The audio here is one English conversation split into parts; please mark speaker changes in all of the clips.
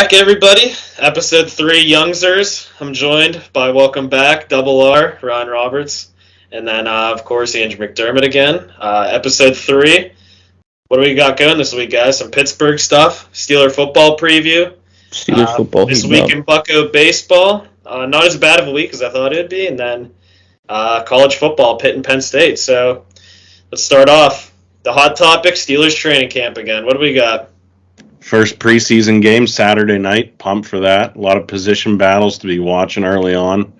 Speaker 1: Back, everybody. Episode 3, Youngzers. I'm joined by, welcome back, Double R, Ryan Roberts, and then, of course, Andrew McDermott again. Episode 3. What do we got going this week, guys? Some Pittsburgh stuff, Steeler football preview.
Speaker 2: Steelers football
Speaker 1: This
Speaker 2: heating
Speaker 1: week
Speaker 2: up.
Speaker 1: in Bucco baseball. Not as bad of a week as I thought it would be, and then college football, Pitt and Penn State. So let's start off. The hot topic, Steelers training camp again. What do we got?
Speaker 3: First preseason game Saturday night. Pumped for that. A lot of position battles to be watching early on.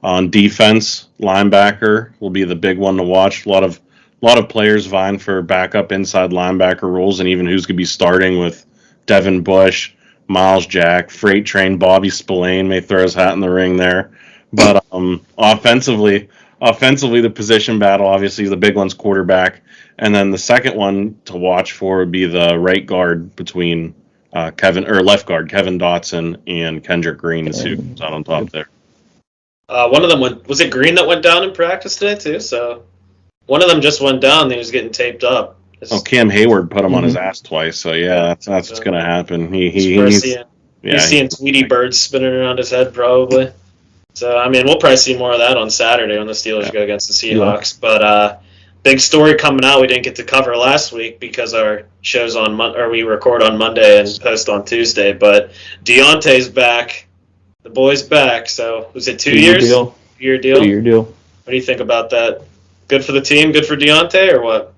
Speaker 3: On defense, linebacker will be the big one to watch. A lot of players vying for backup inside linebacker roles, and even who's going to be starting with Devin Bush, Miles Jack, Freight Train, Bobby Spillane may throw his hat in the ring there. But offensively, the position battle obviously the big one's quarterback. And then the second one to watch for would be the right guard between left guard Kevin Dotson and Kendrick Green is who's out on top there.
Speaker 1: One of them was it Green that went down in practice today too? So one of them just went down. And he was getting taped up.
Speaker 3: Cam Hayward put him on his ass twice. So yeah, that's what's going to happen. He's
Speaker 1: seeing Tweety birds spinning around his head probably. So I mean, we'll probably see more of that on Saturday when the Steelers go against the Seahawks. Yeah. But big story coming out we didn't get to cover last week because our show's on we record on Monday and post on Tuesday. But Deontay's back. The boy's back. So was it 2 years?
Speaker 2: Deal.
Speaker 1: 2-year deal?
Speaker 2: 2-year deal.
Speaker 1: What do you think about that? Good for the team? Good for Deontay or what?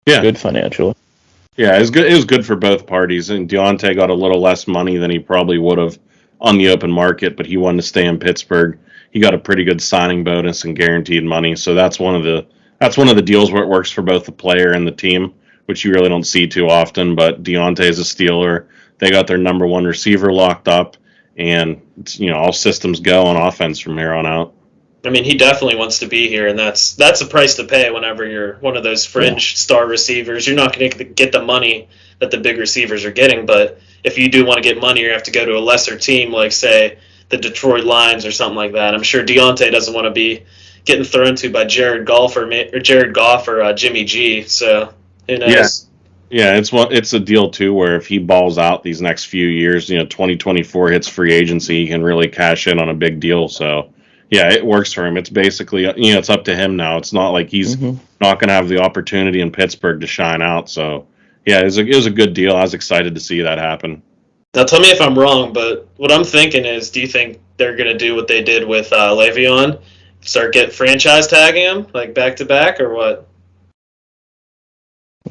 Speaker 3: Yeah.
Speaker 2: Good financially.
Speaker 3: Yeah, it was good. It was good for both parties. And Deontay got a little less money than he probably would have on the open market, but he wanted to stay in Pittsburgh. He got a pretty good signing bonus and guaranteed money. So that's one of the deals where it works for both the player and the team, which you really don't see too often. But Deontay's a Steeler. They got their number one receiver locked up, and all systems go on offense from here on out.
Speaker 1: I mean, he definitely wants to be here, and that's a price to pay whenever you're one of those fringe star receivers. You're not going to get the money that the big receivers are getting, but if you do want to get money, you have to go to a lesser team like, say, the Detroit Lions or something like that. I'm sure Deontay doesn't want to be getting thrown to by Jared Goff or Jimmy G. So who knows?
Speaker 3: Yeah, it's a deal too where if he balls out these next few years, 2024 hits free agency, he can really cash in on a big deal. So yeah, it works for him. It's basically it's up to him now. It's not like he's not going to have the opportunity in Pittsburgh to shine out. So yeah, it was a good deal. I was excited to see that happen.
Speaker 1: Now tell me if I'm wrong, but what I'm thinking is, do you think they're going to do what they did with Le'Veon? Start franchise tagging him like back to back or what?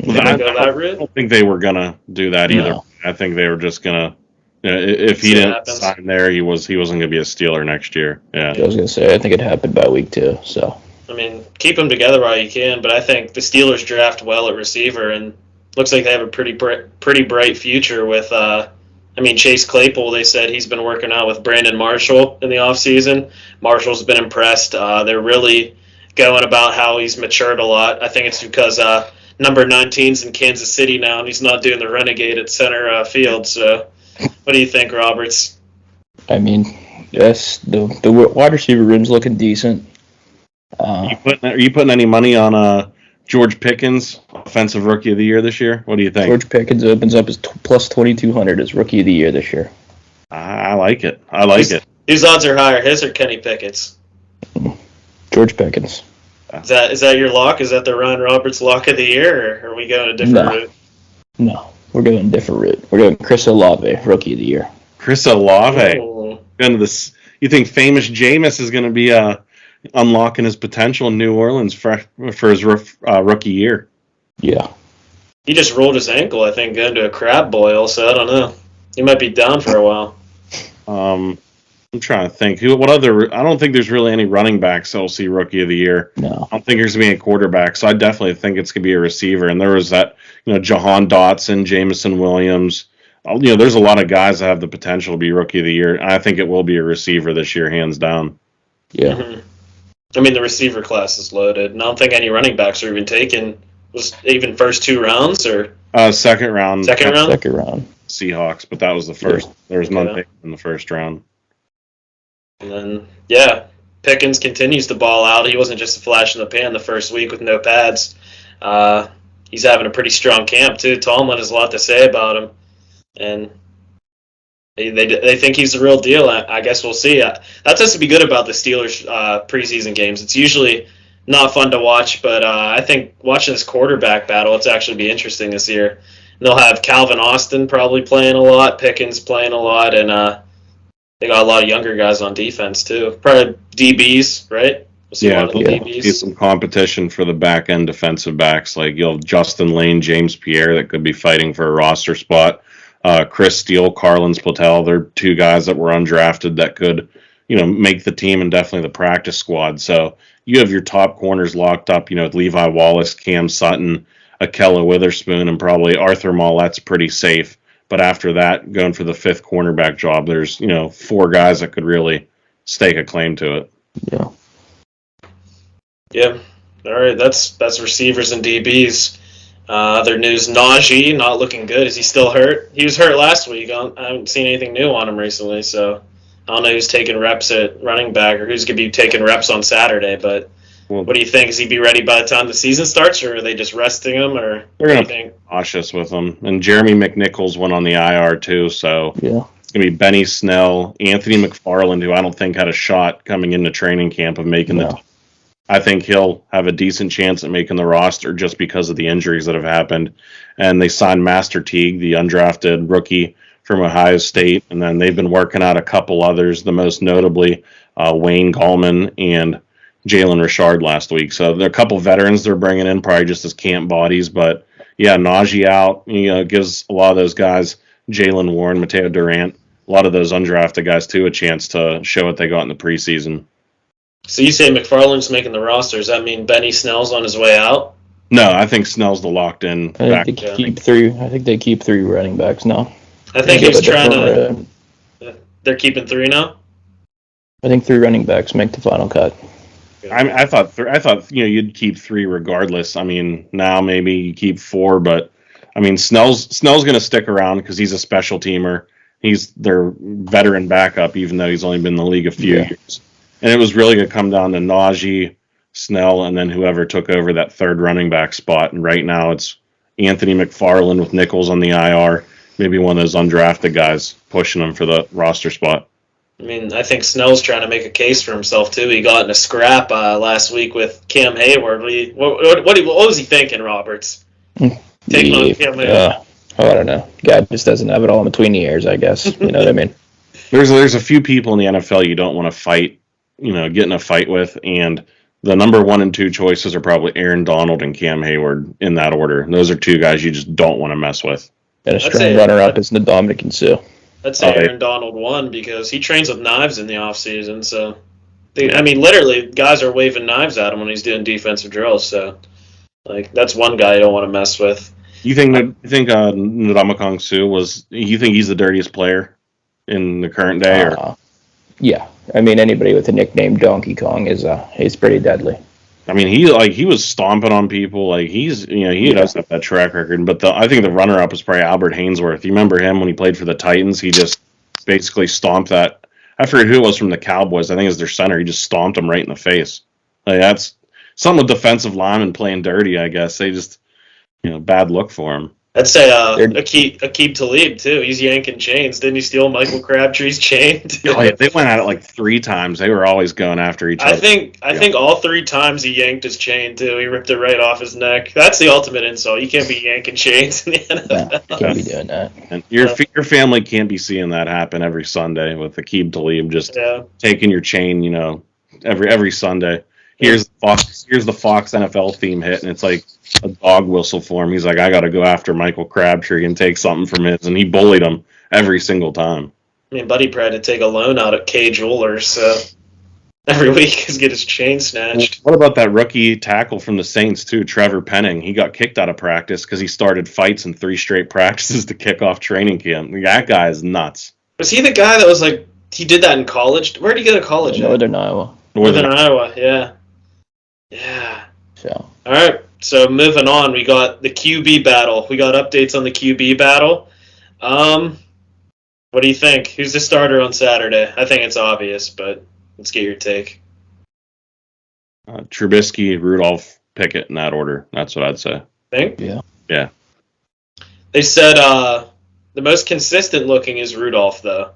Speaker 3: I don't think they were gonna do that either. No. I think they were just gonna. If he didn't sign there, he wasn't gonna be a Steeler next year. Yeah,
Speaker 2: I was gonna say I think it happened by week 2. So
Speaker 1: I mean, keep them together while you can. But I think the Steelers draft well at receiver, and looks like they have a pretty bright future with. Chase Claypool, they said he's been working out with Brandon Marshall in the offseason. Marshall's been impressed. They're really going about how he's matured a lot. I think it's because number 19's in Kansas City now, and he's not doing the renegade at center field. So what do you think, Roberts?
Speaker 2: I mean, yes, the wide receiver room's looking decent.
Speaker 3: Are you putting any money on George Pickens, Offensive Rookie of the Year this year? What do you think?
Speaker 2: George Pickens opens up as plus 2,200 as Rookie of the Year this year.
Speaker 3: I like it. I like it.
Speaker 1: Whose odds are higher, his or Kenny Pickett's?
Speaker 2: George Pickens.
Speaker 1: Is that your lock? Is that the Ryan Roberts lock of the year, or are we going a different route?
Speaker 2: No, we're going a different route. We're going Chris Olave, Rookie of the Year.
Speaker 3: Chris Olave. You think famous Jameis is going to be unlocking his potential in New Orleans for his rookie year?
Speaker 2: Yeah.
Speaker 1: He just rolled his ankle, I think, going to a crab boil, so I don't know. He might be down for a while.
Speaker 3: I'm trying to think. I don't think there's really any running backs that'll see Rookie of the Year.
Speaker 2: No.
Speaker 3: I don't think there's going to be a quarterback, so I definitely think it's going to be a receiver. And there was that, Jahan Dotson, Jameson Williams. There's a lot of guys that have the potential to be Rookie of the Year. I think it will be a receiver this year, hands down.
Speaker 2: Yeah.
Speaker 1: Mm-hmm. I mean, the receiver class is loaded, and I don't think any running backs are even taken. Was even first 2 rounds or
Speaker 3: second round?
Speaker 1: Second
Speaker 2: round.
Speaker 3: Seahawks, but that was the first. Yeah. There was none taken in the first round.
Speaker 1: And then Pickens continues to ball out. He wasn't just a flash in the pan the first week with no pads. He's having a pretty strong camp too. Tomlin has a lot to say about him, and They think he's the real deal. I guess we'll see. That has to be good about the Steelers preseason games. It's usually not fun to watch, but I think watching this quarterback battle, it's actually be interesting this year. And they'll have Calvin Austin probably playing a lot, Pickens playing a lot, and they got a lot of younger guys on defense too. Probably DBs, right? We'll see a lot of
Speaker 3: See
Speaker 1: DBs.
Speaker 3: some competition for the back end defensive backs. Like you'll have Justin Lane, James Pierre that could be fighting for a roster spot. Chris Steele, Carlin Splatel, they're two guys that were undrafted that could, make the team and definitely the practice squad. So you have your top corners locked up, with Levi Wallace, Cam Sutton, Akella Witherspoon, and probably Arthur Maulet's pretty safe. But after that, going for the fifth cornerback job, there's, four guys that could really stake a claim to it.
Speaker 2: Yeah.
Speaker 1: Yeah. All right. That's receivers and DBs. Other news: Najee not looking good. Is he still hurt? He was hurt last week. I haven't seen anything new on him recently, so I don't know who's taking reps at running back or who's going to be taking reps on Saturday. But what do you think? Is he be ready by the time the season starts, or are they just resting him? Or
Speaker 3: they're going to be cautious with him. And Jeremy McNichols went on the IR too, so
Speaker 2: yeah.
Speaker 3: It's going to be Benny Snell, Anthony McFarland, who I don't think had a shot coming into training camp of making the team. I think he'll have a decent chance at making the roster just because of the injuries that have happened. And they signed Master Teague, the undrafted rookie from Ohio State, and then they've been working out a couple others, the most notably Wayne Gallman and Jalen Richard last week. So there are a couple veterans they're bringing in, probably just as camp bodies. But, yeah, Najee out, gives a lot of those guys, Jalen Warren, Mateo Durant, a lot of those undrafted guys, too, a chance to show what they got in the preseason.
Speaker 1: So you say McFarland's making the roster. Does that mean Benny Snell's on his way out?
Speaker 3: No, I think Snell's the locked-in back.
Speaker 2: I think they keep three running backs now.
Speaker 1: I think he's trying to. They're keeping three now.
Speaker 2: I think three running backs make the final cut.
Speaker 3: I thought you'd keep three regardless. I mean, now maybe you keep four, but I mean Snell's going to stick around because he's a special teamer. He's their veteran backup, even though he's only been in the league a few years. And it was really going to come down to Najee, Snell, and then whoever took over that third running back spot. And right now it's Anthony McFarland with Nichols on the IR, maybe one of those undrafted guys pushing them for the roster spot.
Speaker 1: I mean, I think Snell's trying to make a case for himself, too. He got in a scrap last week with Cam Hayward. What was he thinking, Roberts? Taking on Cam Hayward.
Speaker 2: I don't know. Guy just doesn't have it all in between the ears, I guess. You know what I mean?
Speaker 3: There's a few people in the NFL you don't want to fight, get in a fight with, and the number 1 and 2 choices are probably Aaron Donald and Cam Hayward in that order. And those are two guys you just don't want to mess with.
Speaker 2: And a strong runner-up is Ndamukong Suh.
Speaker 1: I'd say Aaron Donald won because he trains with knives in the offseason. So, literally, guys are waving knives at him when he's doing defensive drills. So, that's one guy you don't want to mess with.
Speaker 3: You think Ndamukong Suh you think he's the dirtiest player in the current day? Or?
Speaker 2: Yeah. I mean, anybody with a nickname Donkey Kong he's pretty deadly.
Speaker 3: I mean, he was stomping on people. He does have that track record. But I think the runner-up is probably Albert Hainsworth. You remember him when he played for the Titans? He just basically stomped that. I forget who it was from the Cowboys. I think it was their center. He just stomped him right in the face. That's something with defensive linemen playing dirty, I guess. They just, bad look for him.
Speaker 1: I'd say Aqib Talib, too. He's yanking chains. Didn't he steal Michael Crabtree's chain?
Speaker 3: They went at it 3 times. They were always going after each other.
Speaker 1: I think all 3 times he yanked his chain, too. He ripped it right off his neck. That's the ultimate insult. You can't be yanking chains in the NFL.
Speaker 2: No, you can't be doing that.
Speaker 3: And your family can't be seeing that happen every Sunday with Aqib Talib just taking your chain, every Sunday. Here's the Fox NFL theme hit, and it's like a dog whistle for him. He's like, I got to go after Michael Crabtree and take something from his, and he bullied him every single time.
Speaker 1: I mean, Buddy Pratt had to take a loan out at K Jewelers, so every week he's get his chain snatched.
Speaker 3: What about that rookie tackle from the Saints, too, Trevor Penning? He got kicked out of practice because he started fights in 3 straight practices to kick off training camp. That guy is nuts.
Speaker 1: Was he the guy that was he did that in college? Where did he go to college?
Speaker 2: Northern Iowa.
Speaker 1: Northern Iowa, yeah. Yeah.
Speaker 2: So.
Speaker 1: All right. So moving on, we got the QB battle. We got updates on the QB battle. What do you think? Who's the starter on Saturday? I think it's obvious, but let's get your take.
Speaker 3: Trubisky, Rudolph, Pickett in that order. That's what I'd say.
Speaker 1: Think?
Speaker 2: Yeah.
Speaker 3: Yeah.
Speaker 1: They said The most consistent looking is Rudolph, though.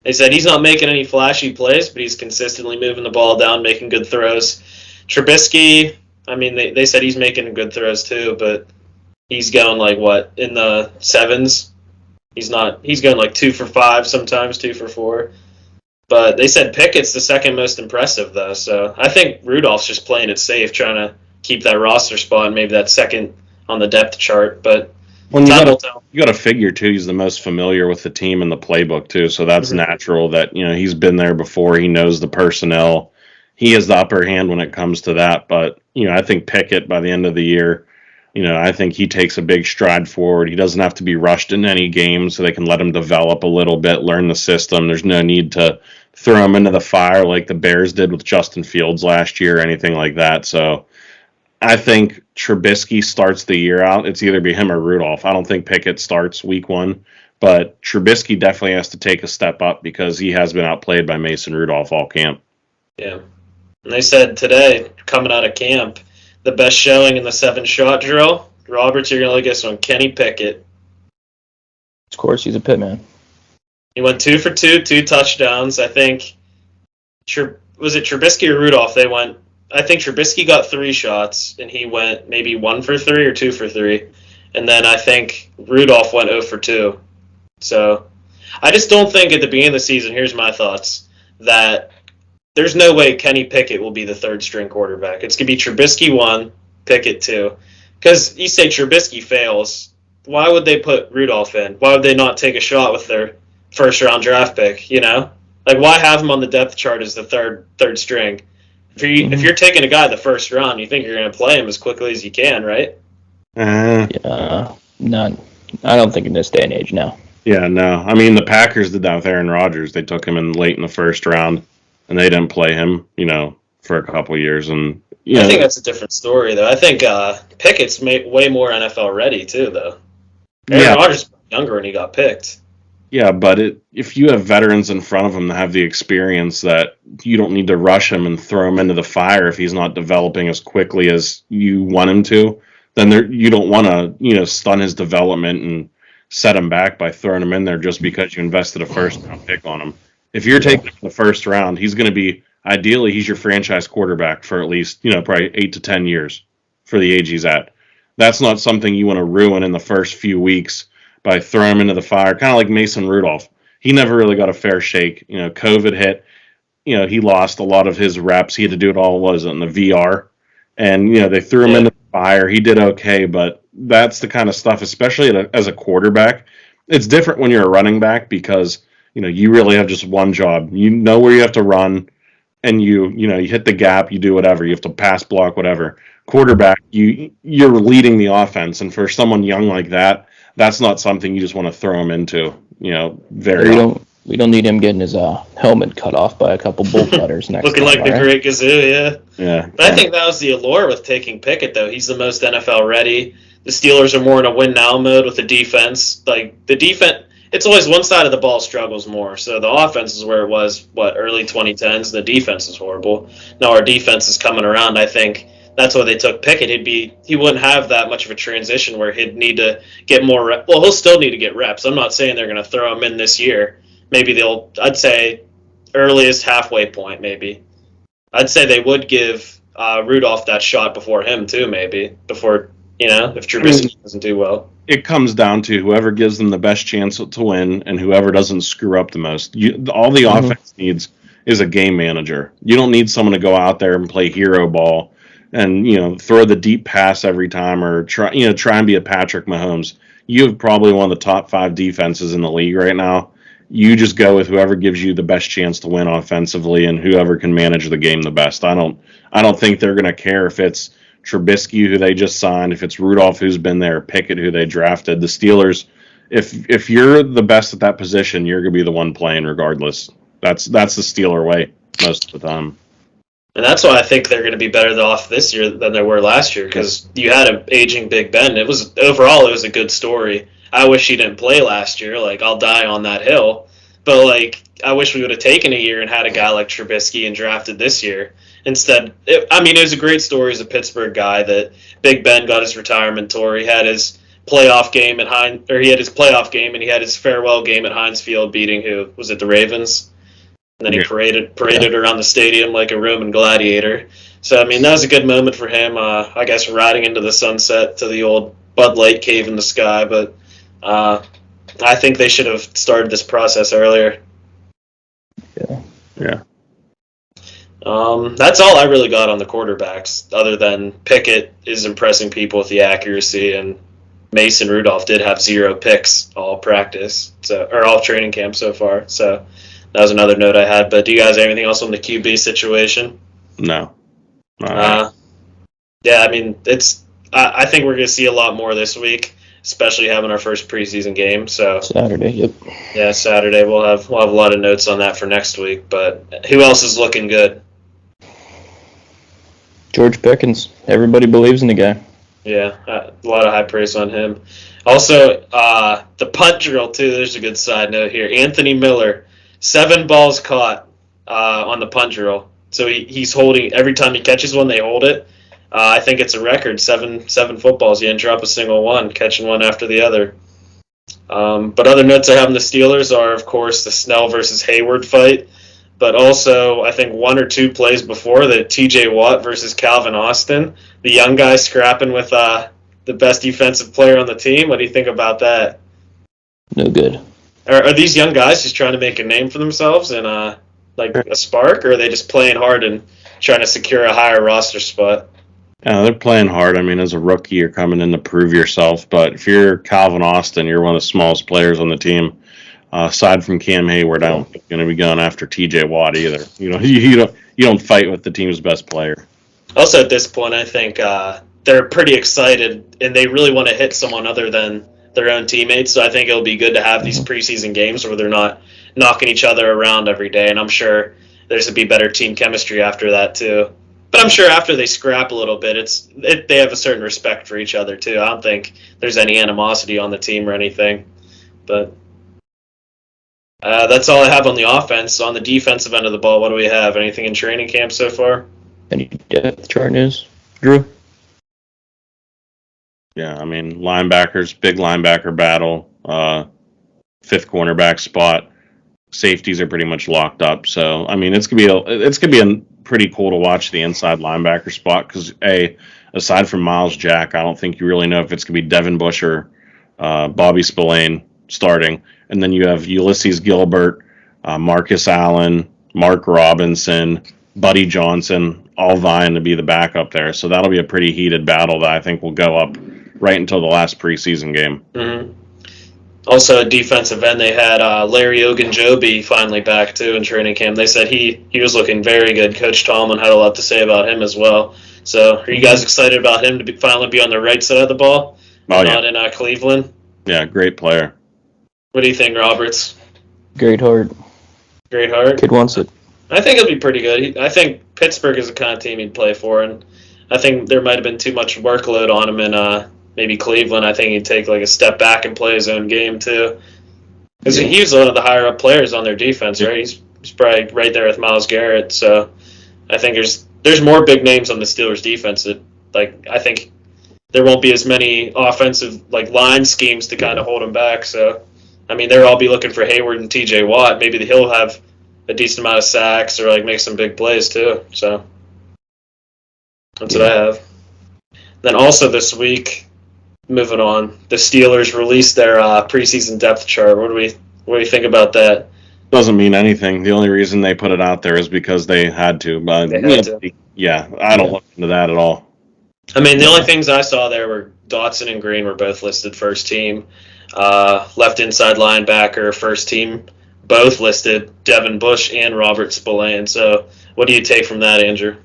Speaker 1: They said he's not making any flashy plays, but he's consistently moving the ball down, making good throws. Trubisky, I mean, they said he's making good throws too, but he's going in the sevens. He's going 2 for 5 sometimes, 2 for 4. But they said Pickett's the second most impressive, though. So I think Rudolph's just playing it safe, trying to keep that roster spot and maybe that second on the depth chart. But
Speaker 3: Well, you got to figure too. He's the most familiar with the team and the playbook too, so that's natural. That he's been there before. He knows the personnel. He has the upper hand when it comes to that. But I think Pickett by the end of the year, I think he takes a big stride forward. He doesn't have to be rushed in any game, so they can let him develop a little bit, learn the system. There's no need to throw him into the fire like the Bears did with Justin Fields last year or anything like that. So I think Trubisky starts the year out. It's either be him or Rudolph. I don't think Pickett starts week 1, but Trubisky definitely has to take a step up because he has been outplayed by Mason Rudolph all camp.
Speaker 1: Yeah. And they said today, coming out of camp, the best showing in the 7-shot drill, Roberts, you're going to look at this one, Kenny Pickett.
Speaker 2: Of course, he's a pit man.
Speaker 1: He went 2 for 2, 2 touchdowns. I think, was it Trubisky or Rudolph? I think Trubisky got 3 shots, and he went maybe 1 for 3 or 2 for 3. And then I think Rudolph went 0 for 2. So I just don't think at the beginning of the season, here's my thoughts, that there's no way Kenny Pickett will be the third-string quarterback. It's going to be Trubisky 1, Pickett 2. Because you say Trubisky fails, why would they put Rudolph in? Why would they not take a shot with their first-round draft pick, why have him on the depth chart as the third string? If you're taking a guy the first round, you think you're going to play him as quickly as you can, right?
Speaker 2: Yeah, not. I don't think in this day and age now.
Speaker 3: Yeah, no. I mean, the Packers did that with Aaron Rodgers. They took him in late in the first round, and they didn't play him, for a couple of years. And
Speaker 1: I think that's a different story, though. I think Pickett's way more NFL ready too, though. Aaron Rodgers was younger when he got picked.
Speaker 3: Yeah, but if you have veterans in front of him that have the experience, that you don't need to rush him and throw him into the fire if he's not developing as quickly as you want him to, then you don't want to stun his development and set him back by throwing him in there just because you invested a first-round pick on him. If you're taking the first round, he's going to be ideally he's your franchise quarterback for at least probably 8 to 10 years for the age he's at. That's not something you want to ruin in the first few weeks by throwing him into the fire, kind of like Mason Rudolph. He never really got a fair shake. COVID hit. He lost a lot of his reps. He had to do it all in the VR. And, they threw him into the fire. He did okay, but that's the kind of stuff, especially as a quarterback. It's different when you're a running back because, you really have just one job. You know where you have to run, and you hit the gap, you do whatever. You have to pass block, whatever. Quarterback, you're leading the offense. And for someone young like that, that's not something you just want to throw him into,
Speaker 2: We don't need him getting his helmet cut off by a couple bull cutters next
Speaker 1: Looking
Speaker 2: time,
Speaker 1: like the
Speaker 2: right?
Speaker 1: Great Gazoo, yeah.
Speaker 3: Yeah.
Speaker 1: But I think that was the allure with taking Pickett, though. He's the most NFL ready. The Steelers are more in a win-now mode with the defense. The defense, it's always one side of the ball struggles more. So the offense is where it was, early 2010s. The defense is horrible. Now our defense is coming around, I think. That's why they took Pickett. He wouldn't have that much of a transition where he'd need to get more reps. Well, he'll still need to get reps. I'm not saying they're going to throw him in this year. Maybe I'd say earliest halfway point, maybe. I'd say they would give Rudolph that shot before him too, maybe. Before, if Trubisky doesn't do well.
Speaker 3: It comes down to whoever gives them the best chance to win and whoever doesn't screw up the most. All the offense needs is a game manager. You don't need someone to go out there and play hero ball and throw the deep pass every time or try and be a Patrick Mahomes. You have probably one of the top 5 defenses in the league right now. You just go with whoever gives you the best chance to win offensively and whoever can manage the game the best. I don't think they're going to care if it's Trubisky, who they just signed, if it's Rudolph, who's been there, Pickett, who they drafted. The Steelers, if you're the best at that position, you're going to be the one playing regardless. That's the Steeler way most of the time.
Speaker 1: And that's why I think they're going to be better off this year than they were last year, because you had an aging Big Ben. Overall, it was a good story. I wish he didn't play last year. I'll die on that hill. But, I wish we would have taken a year and had a guy like Trubisky and drafted this year. Instead, it was a great story as a Pittsburgh guy that Big Ben got his retirement tour. He had his playoff game he had his playoff game and he had his farewell game at Heinz Field, beating the Ravens, and then he paraded around the stadium like a Roman gladiator. So I mean, that was a good moment for him. I guess riding into the sunset to the old Bud Light cave in the sky, but I think they should have started this process earlier.
Speaker 3: Yeah.
Speaker 1: That's all I really got on the quarterbacks, other than Pickett is impressing people with the accuracy, and Mason Rudolph did have 0 picks all practice, or all training camp so far. So that was another note I had. But do you guys have anything else on the QB situation?
Speaker 3: No.
Speaker 1: Yeah, I mean, I think we're going to see a lot more this week, especially having our first preseason game. So
Speaker 2: Saturday, yep.
Speaker 1: Yeah, Saturday. We'll have a lot of notes on that for next week. But who else is looking good?
Speaker 2: George Pickens. Everybody believes in the guy.
Speaker 1: Yeah, a lot of high praise on him. Also, the punt drill, too. There's a good side note here. Anthony Miller, 7 balls caught on the punt drill. So he's holding, every time he catches one, they hold it. I think it's a record, seven footballs. He didn't drop a single one, catching one after the other. But other notes I have in the Steelers are, of course, the Snell versus Hayward fight. But also, I think 1 or 2 plays before, the T.J. Watt versus Calvin Austin, the young guy scrapping with the best defensive player on the team. What do you think about that?
Speaker 2: No good.
Speaker 1: Are these young guys just trying to make a name for themselves and like a spark, or are they just playing hard and trying to secure a higher roster spot?
Speaker 3: Yeah, they're playing hard. I mean, as a rookie, you're coming in to prove yourself. But if you're Calvin Austin, you're one of the smallest players on the team. Aside from Cam Hayward, I don't think you're going to be going after T.J. Watt either. You know, you don't fight with the team's best player.
Speaker 1: Also, at this point, I think they're pretty excited, and they really want to hit someone other than their own teammates. So I think it'll be good to have these preseason games where they're not knocking each other around every day. And I'm sure there's going to be better team chemistry after that too. But I'm sure after they scrap a little bit, they have a certain respect for each other too. I don't think there's any animosity on the team or anything. But that's all I have on the offense. On the defensive end of the ball, what do we have? Anything in training camp so far?
Speaker 2: Any depth chart news, Drew?
Speaker 3: Yeah, I mean, linebackers, big linebacker battle, 5th cornerback spot. Safeties are pretty much locked up. So, I mean, it's gonna be pretty cool to watch the inside linebacker spot because, aside from Miles Jack, I don't think you really know if it's gonna be Devin Bush or Bobby Spillane starting. And then you have Ulysses Gilbert, Marcus Allen, Mark Robinson, Buddy Johnson, all vying to be the backup there. So that'll be a pretty heated battle that I think will go up right until the last preseason game.
Speaker 1: Mm-hmm. Also, at defensive end, they had Larry Ogunjobi finally back, too, in training camp. They said he was looking very good. Coach Tomlin had a lot to say about him as well. So are you guys excited about him to finally be on the right side of the ball, not in Cleveland?
Speaker 3: Yeah, great player.
Speaker 1: What do you think, Roberts?
Speaker 2: Great heart.
Speaker 1: Great heart?
Speaker 2: Kid wants it.
Speaker 1: I think it'll be pretty good. I think Pittsburgh is the kind of team he'd play for, and I think there might have been too much workload on him in maybe Cleveland. I think he'd take like a step back and play his own game too. Because he was one of the higher up players on their defense, right? He's probably right there with Myles Garrett. So I think there's more big names on the Steelers defense that, like, I think there won't be as many offensive line schemes to kind of hold him back. So I mean, they'll all be looking for Hayward and T.J. Watt. Maybe he'll have a decent amount of sacks or make some big plays too. So that's what I have. Then also this week, moving on, the Steelers released their preseason depth chart. What do we think about that?
Speaker 3: Doesn't mean anything. The only reason they put it out there is because they had to. But yeah, I don't look into that at all.
Speaker 1: I mean, the only things I saw there were Dotson and Green were both listed first team. Left inside linebacker, first team, both listed Devin Bush and Robert Spillane. So what do you take from that, Andrew?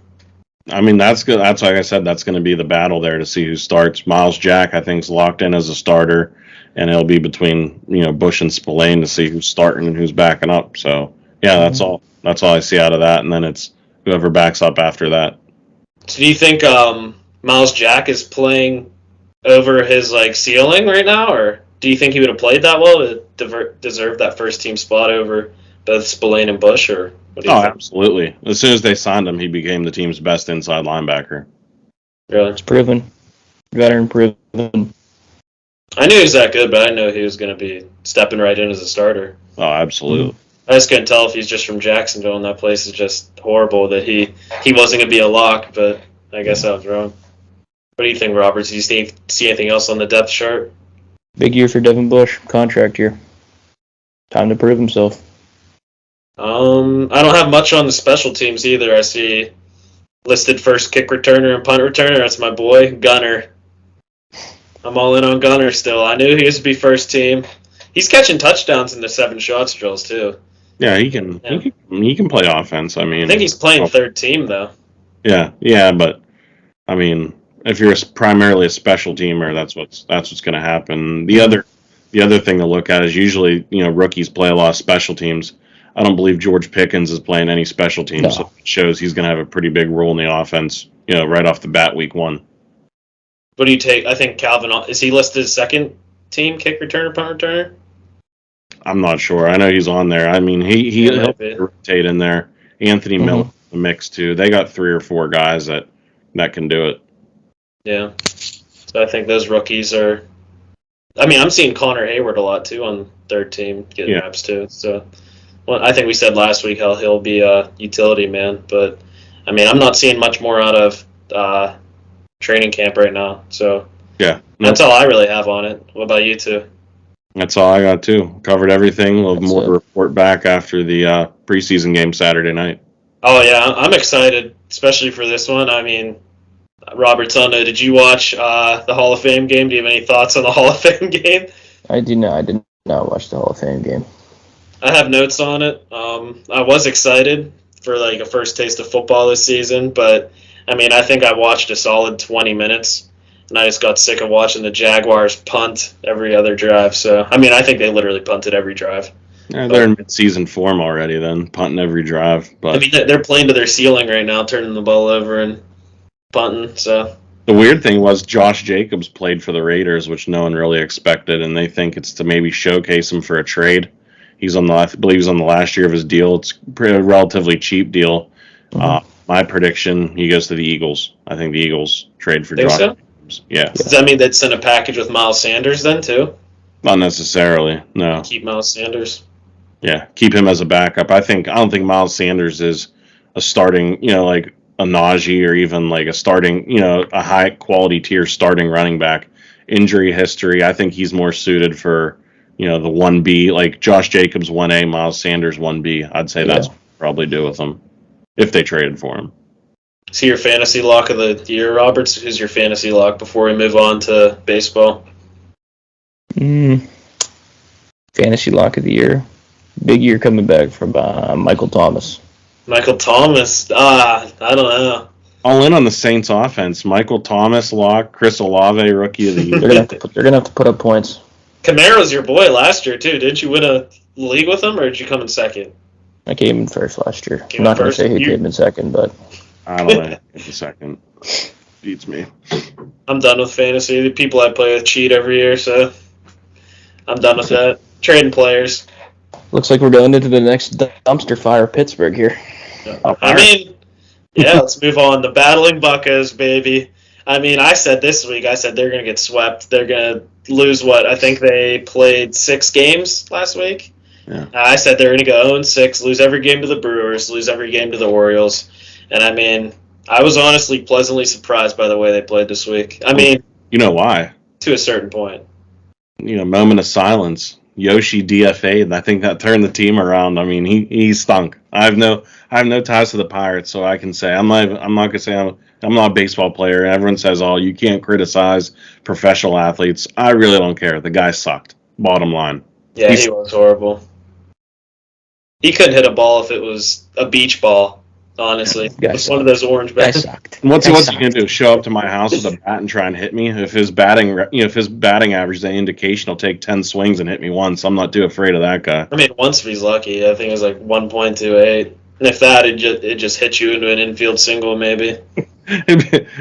Speaker 3: I mean, that's good. That's like I said, that's going to be the battle there to see who starts. Miles Jack, I think, is locked in as a starter, and it'll be between Bush and Spillane to see who's starting and who's backing up. So yeah, that's all. That's all I see out of that, and then it's whoever backs up after that.
Speaker 1: So do you think Miles Jack is playing over his ceiling right now, or do you think he would have played that well to deserve that first team spot over both Spillane and Bush, or what do you think?
Speaker 3: Absolutely. As soon as they signed him, he became the team's best inside linebacker.
Speaker 1: Really?
Speaker 2: It's proven. Veteran proven.
Speaker 1: I knew he was that good, but I didn't know he was going to be stepping right in as a starter.
Speaker 3: Oh, absolutely.
Speaker 1: I just couldn't tell if he's just from Jacksonville, and that place is just horrible, that he wasn't going to be a lock, but I guess I was wrong. What do you think, Roberts? Do you see anything else on the depth chart?
Speaker 2: Big year for Devin Bush, contract year. Time to prove himself.
Speaker 1: I don't have much on the special teams either. I see listed first kick returner and punt returner. That's my boy, Gunner. I'm all in on Gunner still. I knew he used to be first team. He's catching touchdowns in the 7 shots drills, too.
Speaker 3: Yeah, he can.
Speaker 1: Yeah.
Speaker 3: He can play offense. I mean,
Speaker 1: I think he's playing third team, though.
Speaker 3: Yeah, but I mean, if you're primarily a special teamer, that's what's going to happen. The other thing to look at is usually rookies play a lot of special teams. I don't believe George Pickens is playing any special teams,
Speaker 2: No.
Speaker 3: so it shows he's going to have a pretty big role in the offense. Right off the bat, week 1.
Speaker 1: What do you take? I think Calvin, is he listed as second team kick returner, punt returner?
Speaker 3: I'm not sure. I know he's on there. I mean, he'll rotate in there. Anthony Miller in the mix too. They got 3 or 4 guys that can do it.
Speaker 1: Yeah. So I think those rookies are. I mean, I'm seeing Connor Hayward a lot too on third team getting reps too. So, I think we said last week how he'll be a utility man, but I mean, I'm not seeing much more out of training camp right now. So
Speaker 3: yeah,
Speaker 1: that's all I really have on it. What about you two?
Speaker 3: That's all I got too. Covered everything. We'll have more to report back after the preseason game Saturday night.
Speaker 1: Oh yeah, I'm excited, especially for this one. I mean, Robert Sunday, did you watch the Hall of Fame game? Do you have any thoughts on the Hall of Fame game?
Speaker 2: I did not watch the Hall of Fame game.
Speaker 1: I have notes on it. I was excited for like a first taste of football this season, but I mean, I think I watched a solid 20 minutes. And I just got sick of watching the Jaguars punt every other drive. So, I mean, I think they literally punted every drive.
Speaker 3: Yeah, they're in mid-season form already then, punting every drive. But
Speaker 1: I mean, they're playing to their ceiling right now, turning the ball over and punting. So
Speaker 3: the weird thing was Josh Jacobs played for the Raiders, which no one really expected, and they think it's to maybe showcase him for a trade. I believe he's on the last year of his deal. It's a relatively cheap deal. My prediction, he goes to the Eagles. I think the Eagles trade for Josh.
Speaker 1: So?
Speaker 3: Yeah.
Speaker 1: Does that mean they'd send a package with Miles Sanders then, too?
Speaker 3: Not necessarily, no.
Speaker 1: Keep Miles Sanders?
Speaker 3: Yeah, keep him as a backup. I don't think Miles Sanders is a starting, like a Najee or even like a starting, a high-quality tier starting running back. Injury history, I think he's more suited for, the 1B, like Josh Jacobs 1A, Miles Sanders 1B. I'd say that's what they'll probably do with him if they traded for him.
Speaker 1: Is he your fantasy lock of the year, Roberts? Who's your fantasy lock before we move on to baseball?
Speaker 2: Fantasy lock of the year. Big year coming back from Michael Thomas.
Speaker 1: Michael Thomas? I don't know.
Speaker 3: All in on the Saints offense. Michael Thomas, lock. Chris Olave, rookie of the year.
Speaker 2: They're gonna have to put up points.
Speaker 1: Camaro's your boy last year, too. Didn't you win a league with him, or did you come in second?
Speaker 2: I came in first last year. I'm not going to say who came in second, but...
Speaker 3: I don't know. In second. Beats me.
Speaker 1: I'm done with fantasy. The people I play with cheat every year, so I'm done with that. Trading players.
Speaker 2: Looks like we're going into the next dumpster fire, Pittsburgh here.
Speaker 1: I mean, let's move on. The Battling Buccos, baby. I mean, I said this week, they're going to get swept. They're going to lose I think they played 6 games last week.
Speaker 3: Yeah.
Speaker 1: I said they're going to go 0-6, lose every game to the Brewers, lose every game to the Orioles. And, I mean, I was honestly pleasantly surprised by the way they played this week. I mean...
Speaker 3: You know why?
Speaker 1: To a certain point.
Speaker 3: Moment of silence. Yoshi DFA'd, and I think that turned the team around. I mean, he stunk. I have no ties to the Pirates, so I can say I'm not gonna say I'm not a baseball player. Everyone says, "Oh, you can't criticize professional athletes." I really don't care. The guy sucked. Bottom line.
Speaker 1: Yeah, he was horrible. He couldn't hit a ball if it was a beach ball. Honestly, it's one of those orange bats.
Speaker 3: What's he gonna do? Show up to my house with a bat and try and hit me? If his batting average is any indication, he'll take 10 swings and hit me once. I'm not too afraid of that guy.
Speaker 1: I mean, once if he's lucky. I think it was like 1.28, and if that, it just hits you into an infield single, maybe.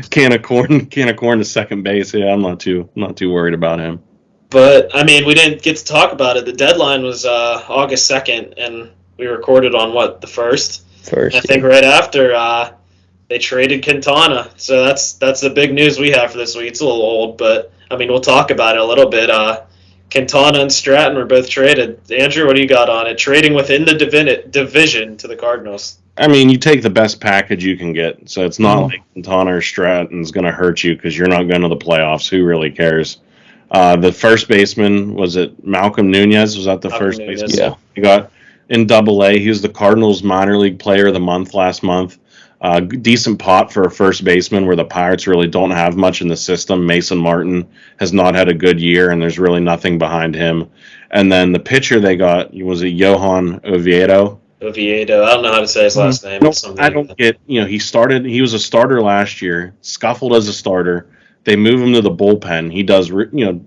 Speaker 3: can of corn to second base. Yeah, I'm not too worried about him.
Speaker 1: But I mean, we didn't get to talk about it. The deadline was August 2nd, and we recorded on the 1st. I think right after they traded Quintana, so that's the big news we have for this week. It's a little old, but I mean, we'll talk about it a little bit. Quintana and Stratton were both traded. Andrew, what do you got on it? Trading within the division to the Cardinals.
Speaker 3: I mean, you take the best package you can get. So it's not like Quintana or Stratton's going to hurt you because you're not going to the playoffs. Who really cares? The first baseman, was it Malcolm Nunez? Was that the
Speaker 1: Malcolm
Speaker 3: first
Speaker 1: Nunez.
Speaker 3: baseman?
Speaker 2: Yeah.
Speaker 3: He got in Double-A. He was the Cardinals minor league player of the month last month. Decent pot for a first baseman where the Pirates really don't have much in the system. Mason Martin has not had a good year, and there's really nothing behind him. And then the pitcher they got, was it Johan Oviedo?
Speaker 1: Oviedo. I don't know how to say his last name.
Speaker 3: No, I don't get, he was a starter last year, scuffled as a starter. They move him to the bullpen. He does,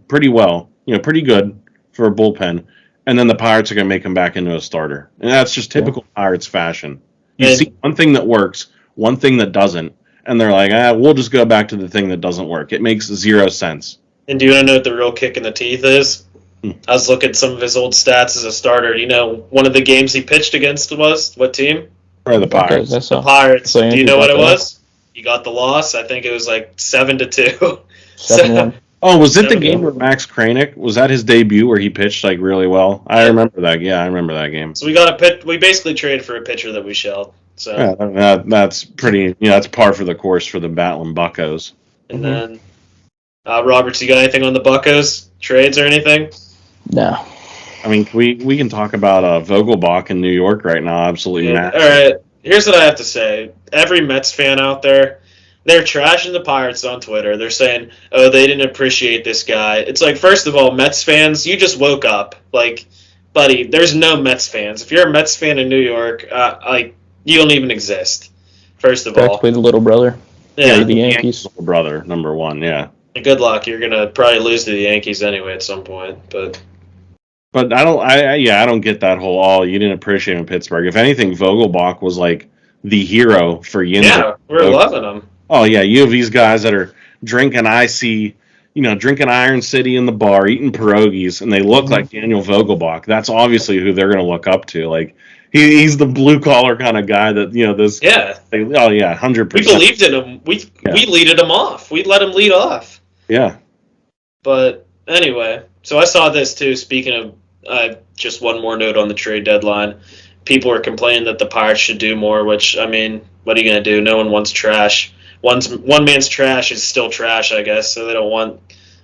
Speaker 3: pretty well, pretty good for a bullpen. And then the Pirates are going to make him back into a starter. And that's just typical Pirates fashion. You see one thing that works, one thing that doesn't, and they're like, we'll just go back to the thing that doesn't work. It makes zero sense.
Speaker 1: And do you want to know what the real kick in the teeth is? I was looking at some of his old stats as a starter. Do you know one of the games he pitched against was? What team?
Speaker 3: Or the Pirates.
Speaker 1: The Pirates. Do you know what it was? You got the loss. I think it was like 7-2.
Speaker 2: 7-1.
Speaker 3: Oh, was it the game where Max Kranick, was that his debut where he pitched like really well? I remember that. Yeah, I remember that game.
Speaker 1: So we basically traded for a pitcher that we shelled. So
Speaker 3: yeah, that's pretty. That's par for the course for the Battling Buccos.
Speaker 1: And then, Roberts, you got anything on the Buccos trades or anything?
Speaker 2: No.
Speaker 3: I mean, we can talk about Vogelbach in New York right now. Absolutely mad.
Speaker 1: All right. Here's what I have to say. Every Mets fan out there, they're trashing the Pirates on Twitter. They're saying, "Oh, they didn't appreciate this guy." It's like, first of all, Mets fans, you just woke up. Like, buddy, there's no Mets fans. If you're a Mets fan in New York, you don't even exist. First of all,
Speaker 2: Practically the little brother.
Speaker 1: Yeah,
Speaker 2: the Yankees.
Speaker 3: Little brother, number one. Yeah.
Speaker 1: Good luck. You're gonna probably lose to the Yankees anyway at some point, but
Speaker 3: I don't get that whole you didn't appreciate him in Pittsburgh. If anything, Vogelbach was like the hero for Youngzers.
Speaker 1: Yeah, we're loving him.
Speaker 3: Oh yeah, you have these guys that are drinking drinking Iron City in the bar, eating pierogies, and they look like Daniel Vogelbach. That's obviously who they're going to look up to. Like he's the blue collar kind of guy that this.
Speaker 1: Yeah.
Speaker 3: 100%.
Speaker 1: We believed in him. We leaded him off. We let him lead off.
Speaker 3: Yeah.
Speaker 1: But anyway, so I saw this too. Speaking of, just one more note on the trade deadline. People are complaining that the Pirates should do more. Which, I mean, what are you going to do? No one wants trash. One man's trash is still trash, I guess. So they don't want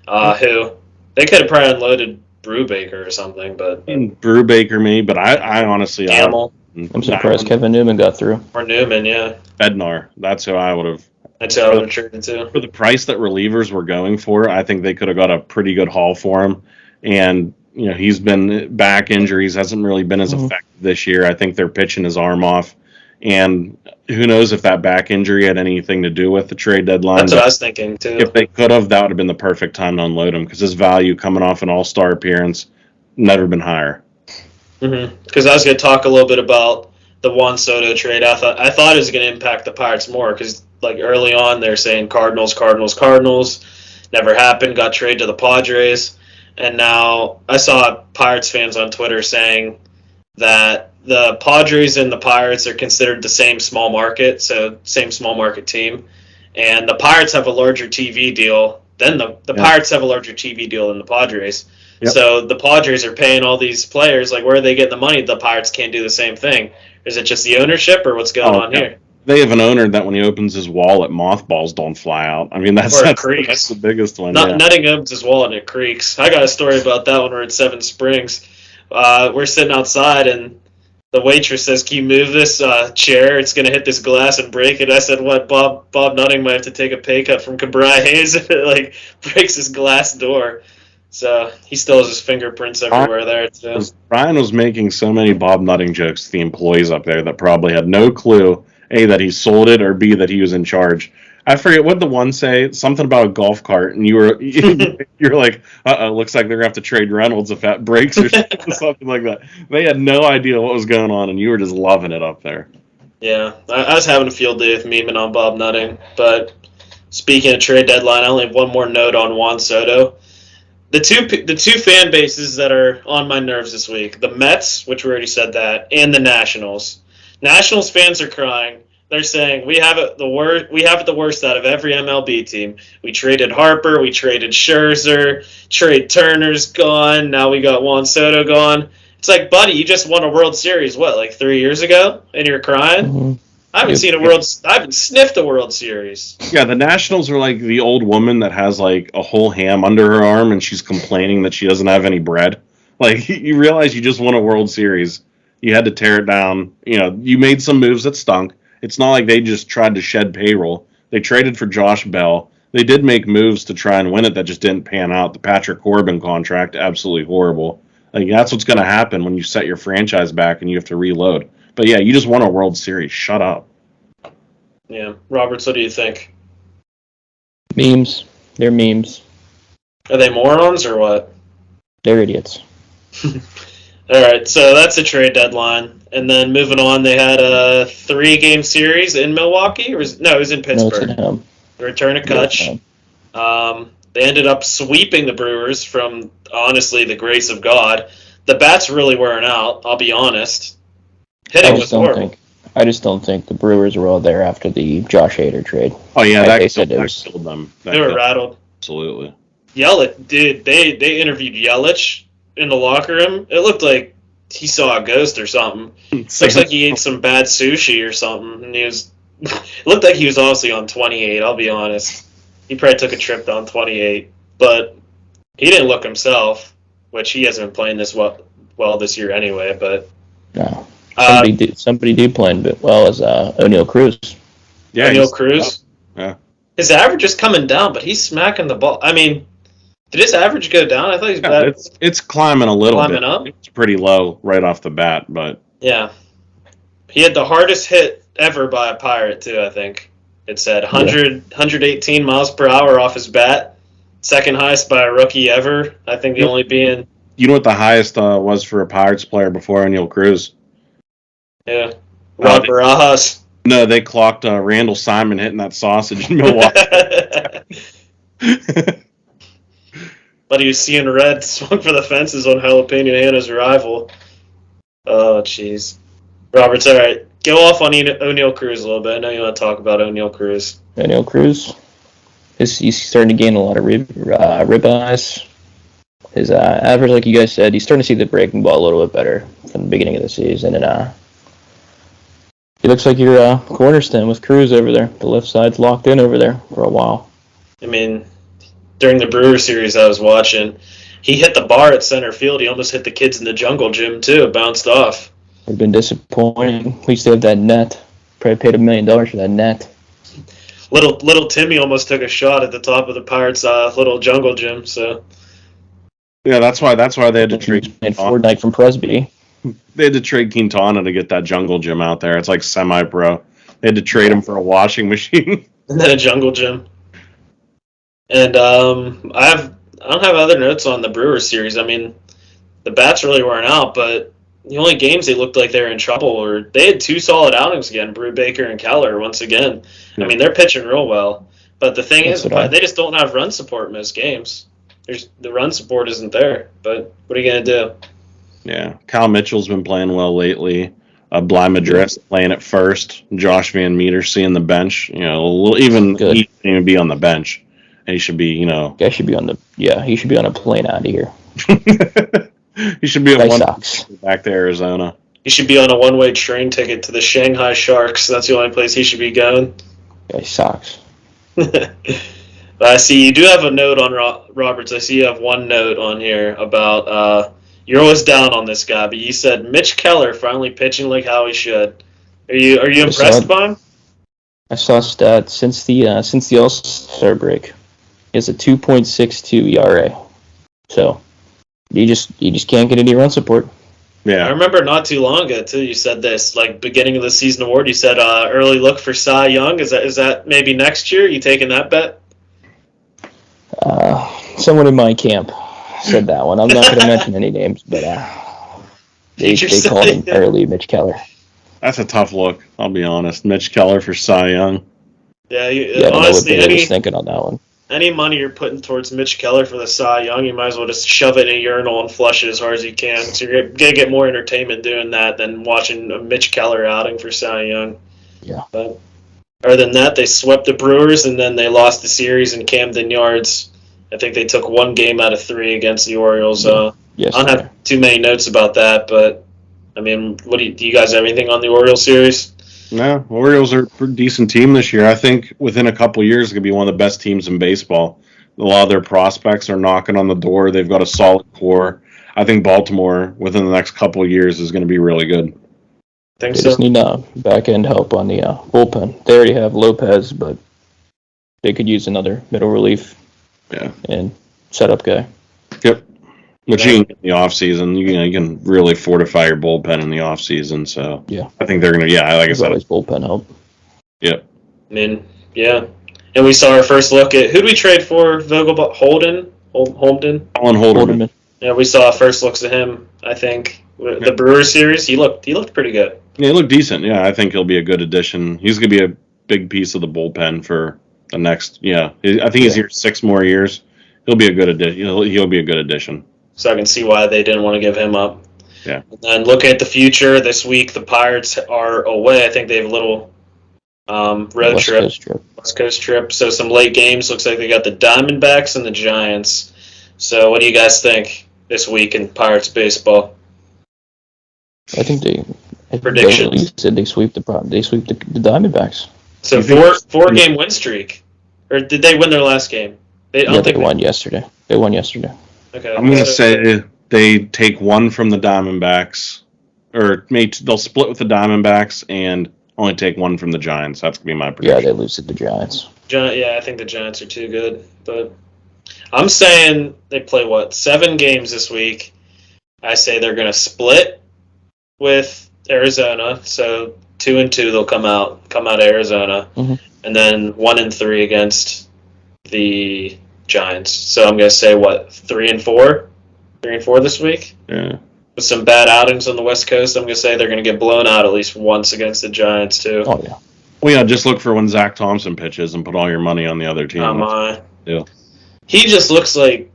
Speaker 1: who they could have probably unloaded Brubaker or something, but
Speaker 3: Brubaker maybe. But I honestly,
Speaker 1: Gamble.
Speaker 2: I'm surprised Kevin Newman got through.
Speaker 1: Or Newman, yeah.
Speaker 3: Bednar. That's who I would have.
Speaker 1: That's who I would have traded to.
Speaker 3: For the price that relievers were going for, I think they could have got a pretty good haul for him. And he's been back injuries, hasn't really been as effective this year. I think they're pitching his arm off. And who knows if that back injury had anything to do with the trade deadline.
Speaker 1: That's what I was thinking, too.
Speaker 3: If they could have, that would have been the perfect time to unload him because his value coming off an all-star appearance never been higher.
Speaker 1: Because I was going to talk a little bit about the Juan Soto trade. I thought it was going to impact the Pirates more because, like, early on they're saying Cardinals. Never happened. Got traded to the Padres. And now I saw Pirates fans on Twitter saying that the Padres and the Pirates are considered the same small market, so same small market team. And the Pirates have a larger TV deal than the Pirates have a larger TV deal than the Padres. Yep. So the Padres are paying all these players. Like, where are they getting the money? The Pirates can't do the same thing. Is it just the ownership, or what's going on here?
Speaker 3: They have an owner that when he opens his wallet, mothballs don't fly out. I mean, that's the biggest one.
Speaker 1: Nutting opens his wallet and it creaks. I got a story about that when we're at Seven Springs. We're sitting outside and the waitress says, "Can you move this chair? It's going to hit this glass and break it." I said, "What? Bob Nutting might have to take a pay cut from Cabri Hayes if it breaks his glass door." So he still has his fingerprints everywhere there too.
Speaker 3: Brian was making so many Bob Nutting jokes to the employees up there that probably had no clue, A, that he sold it, or B, that he was in charge. I forget what the one say, something about a golf cart, and you're like, looks like they're gonna have to trade Reynolds if that breaks or something like that. They had no idea what was going on, and you were just loving it up there.
Speaker 1: Yeah, I was having a field day with memeing on Bob Nutting. But speaking of trade deadline, I only have one more note on Juan Soto. The two fan bases that are on my nerves this week: the Mets, which we already said that, and the Nationals. Nationals fans are crying. They're saying we have it the worst. We have it the worst out of every MLB team. We traded Harper. We traded Scherzer. Trey Turner's gone. Now we got Juan Soto gone. It's like, buddy, you just won a World Series. What, like 3 years ago? And you're crying?
Speaker 2: Mm-hmm.
Speaker 1: I haven't seen I haven't sniffed a World Series.
Speaker 3: Yeah, the Nationals are like the old woman that has like a whole ham under her arm and she's complaining that she doesn't have any bread. Like, you realize you just won a World Series. You had to tear it down. You know, you made some moves that stunk. It's not like they just tried to shed payroll. They traded for Josh Bell. They did make moves to try and win it that just didn't pan out. The Patrick Corbin contract, absolutely horrible. Like, that's what's going to happen when you set your franchise back and you have to reload. But yeah, you just won a World Series. Shut up.
Speaker 1: Yeah. Roberts, what do you think?
Speaker 2: Memes. They're memes.
Speaker 1: Are they morons or what?
Speaker 2: They're idiots.
Speaker 1: All right, so that's the trade deadline. And then moving on, they had a 3-game series in Milwaukee. It was in Pittsburgh.
Speaker 2: No, it's at home.
Speaker 1: The return of Kutch. They ended up sweeping the Brewers from, honestly, the grace of God. The bats really weren't out, I'll be honest. Hitting was horrible.
Speaker 2: I just don't think the Brewers were all there after the Josh Hader trade.
Speaker 3: Oh, yeah, that
Speaker 1: killed
Speaker 3: them.
Speaker 1: They were rattled.
Speaker 3: Absolutely.
Speaker 1: Yelich, dude, they interviewed Yelich in the locker room. It looked like he saw a ghost or something. Looks like he ate some bad sushi or something. And it looked like he was obviously on 28, I'll be honest. He probably took a trip down 28. But he didn't look himself, which he hasn't been playing this well this year anyway. But
Speaker 2: no. Somebody did play well as O'Neal Cruz.
Speaker 1: Yeah, O'Neal Cruz?
Speaker 3: Yeah.
Speaker 1: His average is coming down, but he's smacking the ball. I mean, did his average go down? I thought he's bad.
Speaker 3: It's climbing a little bit.
Speaker 1: Up?
Speaker 3: It's pretty low right off the bat, but...
Speaker 1: Yeah. He had the hardest hit ever by a Pirate, too, I think. It said 118 miles per hour off his bat. Second highest by a rookie ever. I think the only being...
Speaker 3: You know what the highest was for a Pirates player before O'Neal Cruz?
Speaker 1: Yeah. Rod Barajas.
Speaker 3: No, they clocked Randall Simon hitting that sausage in Milwaukee.
Speaker 1: But he was seeing red, swung for the fences on Jalapeno Hannah's rival. Oh, jeez. Roberts, all right. Go off on O'Neal Cruz a little bit. I know you want to talk about O'Neal Cruz.
Speaker 2: O'Neal Cruz, he's starting to gain a lot of ribeyes. His average, like you guys said, he's starting to see the breaking ball a little bit better from the beginning of the season. And he looks like your cornerstone with Cruz over there. The left side's locked in over there for a while.
Speaker 1: I mean, during the Brewer series I was watching, he hit the bar at center field. He almost hit the kids in the jungle gym, too. It bounced off.
Speaker 2: It's been disappointing. We used to have that net. Probably paid $1 million for that net.
Speaker 1: Little Timmy almost took a shot at the top of the Pirates' little jungle gym. So
Speaker 3: yeah, that's why they had to trade
Speaker 2: Fortnite from Presby.
Speaker 3: They had to trade Quintana to get that jungle gym out there. It's like semi-pro. They had to trade him for a washing machine.
Speaker 1: And then a jungle gym. And I don't have other notes on the Brewers series. I mean, the bats really weren't out, but the only games they looked like they were in trouble were they had 2 solid outings again, Brubaker and Keller once again. I mean, they're pitching real well. But the thing is, they just don't have run support in most games. The run support isn't there. But what are you going to do?
Speaker 3: Yeah, Kyle Mitchell's been playing well lately. Bly Madris playing at first. Josh Van Meter seeing the bench. You know, he shouldn't even be on the bench. And he should be, you know.
Speaker 2: He should be on a plane out of here.
Speaker 3: He should be on one back to Arizona.
Speaker 1: He should be on a one-way train ticket to the Shanghai Sharks. That's the only place he should be going.
Speaker 2: Guy sucks.
Speaker 1: I see you do have a note on Roberts. I see you have one note on here about you're always down on this guy, but you said Mitch Keller finally pitching like how he should. Are you impressed by him?
Speaker 2: I saw a stat since the All-Star break. He has a 2.62 ERA. So you just can't get any run support.
Speaker 3: Yeah,
Speaker 1: I remember not too long ago too. You said this like beginning of the season award. You said early look for Cy Young. Is that maybe next year? You taking that bet?
Speaker 2: Someone in my camp said that one. I'm not going to mention any names, but they called him early Mitch Keller.
Speaker 3: That's a tough look. I'll be honest. Mitch Keller for Cy Young.
Speaker 1: Yeah,
Speaker 2: I don't
Speaker 1: honestly,
Speaker 2: know what they was thinking on that one.
Speaker 1: Any money you're putting towards Mitch Keller for the Cy Young, you might as well just shove it in a urinal and flush it as hard as you can. So you're going to get more entertainment doing that than watching a Mitch Keller outing for Cy Young.
Speaker 2: Yeah.
Speaker 1: But Other than that, they swept the Brewers, and then they lost the series in Camden Yards. I think they took 1 game out of 3 against the Orioles. I don't have too many notes about that, but I mean, do you guys have anything on the Orioles series?
Speaker 3: No, Orioles are a pretty decent team this year. I think within a couple years, it's going to be one of the best teams in baseball. A lot of their prospects are knocking on the door. They've got a solid core. I think Baltimore, within the next couple of years, is going to be really good.
Speaker 1: Think
Speaker 2: They
Speaker 1: so.
Speaker 2: just need back end help on the bullpen. They already have Lopez, but they could use another middle relief and setup guy.
Speaker 3: Yep. Which you can get in the offseason. You can really fortify your bullpen in the offseason. So
Speaker 2: Yeah.
Speaker 3: I think they're going to, like I said.
Speaker 2: Always bullpen help.
Speaker 3: Yep.
Speaker 1: I mean, yeah. And we saw our first look at, who'd we trade for? Holden?
Speaker 3: Alan Holderman.
Speaker 1: Yeah, we saw first looks at him, I think. The Brewers series, he looked pretty good.
Speaker 3: Yeah, he looked decent. Yeah, I think he'll be a good addition. He's going to be a big piece of the bullpen for the next, I think he's here 6 more years. He'll be a good addition. He'll be a good addition.
Speaker 1: So I can see why they didn't want to give him up.
Speaker 3: Yeah.
Speaker 1: And then looking at the future, this week the Pirates are away. I think they have a little road trip. West Coast trip. So some late games. Looks like they got the Diamondbacks and the Giants. So what do you guys think this week in Pirates baseball?
Speaker 2: I think
Speaker 1: Predictions.
Speaker 2: said they sweep the Diamondbacks.
Speaker 1: So four game win streak, or did they win their last game?
Speaker 2: They won yesterday. They won yesterday.
Speaker 1: Okay.
Speaker 3: I'm going to say they take 1 from the Diamondbacks, or they'll split with the Diamondbacks and only take 1 from the Giants. That's going to be my prediction.
Speaker 2: Yeah, they lose to the Giants.
Speaker 1: I think the Giants are too good, but I'm saying they play 7 games this week. I say they're going to split with Arizona, so 2-2 they'll come out Arizona, and then 1-3 against the Giants. So I'm going to say 3-4 this week.
Speaker 3: Yeah.
Speaker 1: With some bad outings on the West Coast, I'm going to say they're going to get blown out at least once against the Giants too.
Speaker 2: Oh yeah.
Speaker 3: Well, yeah, just look for when Zach Thompson pitches and put all your money on the other team.
Speaker 1: Yeah. He just looks like,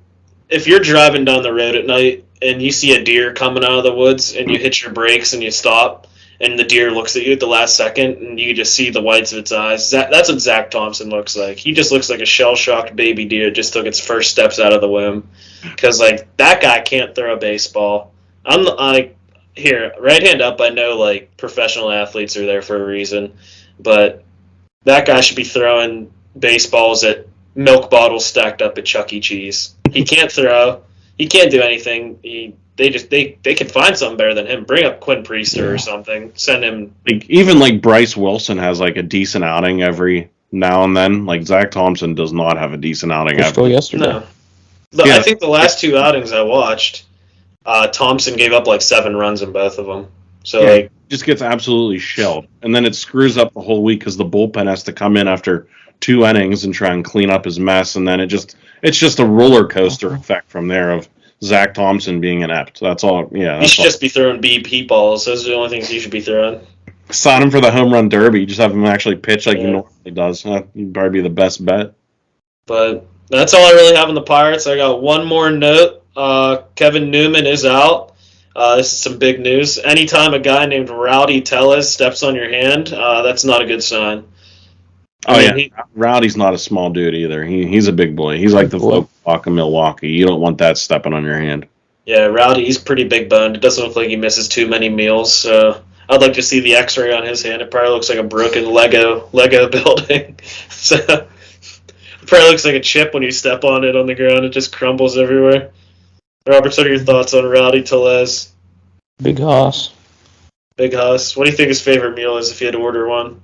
Speaker 1: if you're driving down the road at night and you see a deer coming out of the woods and you hit your brakes and you stop and the deer looks at you at the last second and you just see the whites of its eyes, that's what Zach Thompson looks like. He just looks like a shell-shocked baby deer just took its first steps out of the womb. Because, that guy can't throw a baseball. Here, right hand up, I know, professional athletes are there for a reason. But that guy should be throwing baseballs at milk bottles stacked up at Chuck E. Cheese. He can't throw. He can't do anything. They can find something better than him. Bring up Quinn Priester or something. Send him.
Speaker 3: Even Bryce Wilson has a decent outing every now and then. Zach Thompson does not have a decent outing ever.
Speaker 2: Yesterday.
Speaker 1: No. I think the last 2 outings I watched, Thompson gave up 7 runs in both of them. So
Speaker 3: just gets absolutely shelled, and then it screws up the whole week because the bullpen has to come in after 2 innings and try and clean up his mess, and then it's just a roller coaster effect from there of Zach Thompson being inept. That's all. Yeah,
Speaker 1: he should just be throwing BP balls. Those are the only things he should be throwing.
Speaker 3: Sign him for the home run derby. Just have him actually pitch like he normally does. He'd probably be the best bet.
Speaker 1: But that's all I really have on the Pirates. I got one more note. Kevin Newman is out. This is some big news. Anytime a guy named Rowdy Tellez steps on your hand, that's not a good sign.
Speaker 3: Rowdy's not a small dude either. He's a big boy. He's like the Volkswagen Milwaukee. You don't want that stepping on your hand. Yeah,
Speaker 1: Rowdy, he's pretty big boned. It doesn't look like he misses too many meals. So I'd like to see the X-ray on his hand. It probably looks like a broken Lego building. So it probably looks like a chip when you step on it on the ground. It just crumbles everywhere. Robert, what are your thoughts on Rowdy Tellez?
Speaker 2: Big Hoss.
Speaker 1: Big Hoss. What do you think his favorite meal is if you had to order one?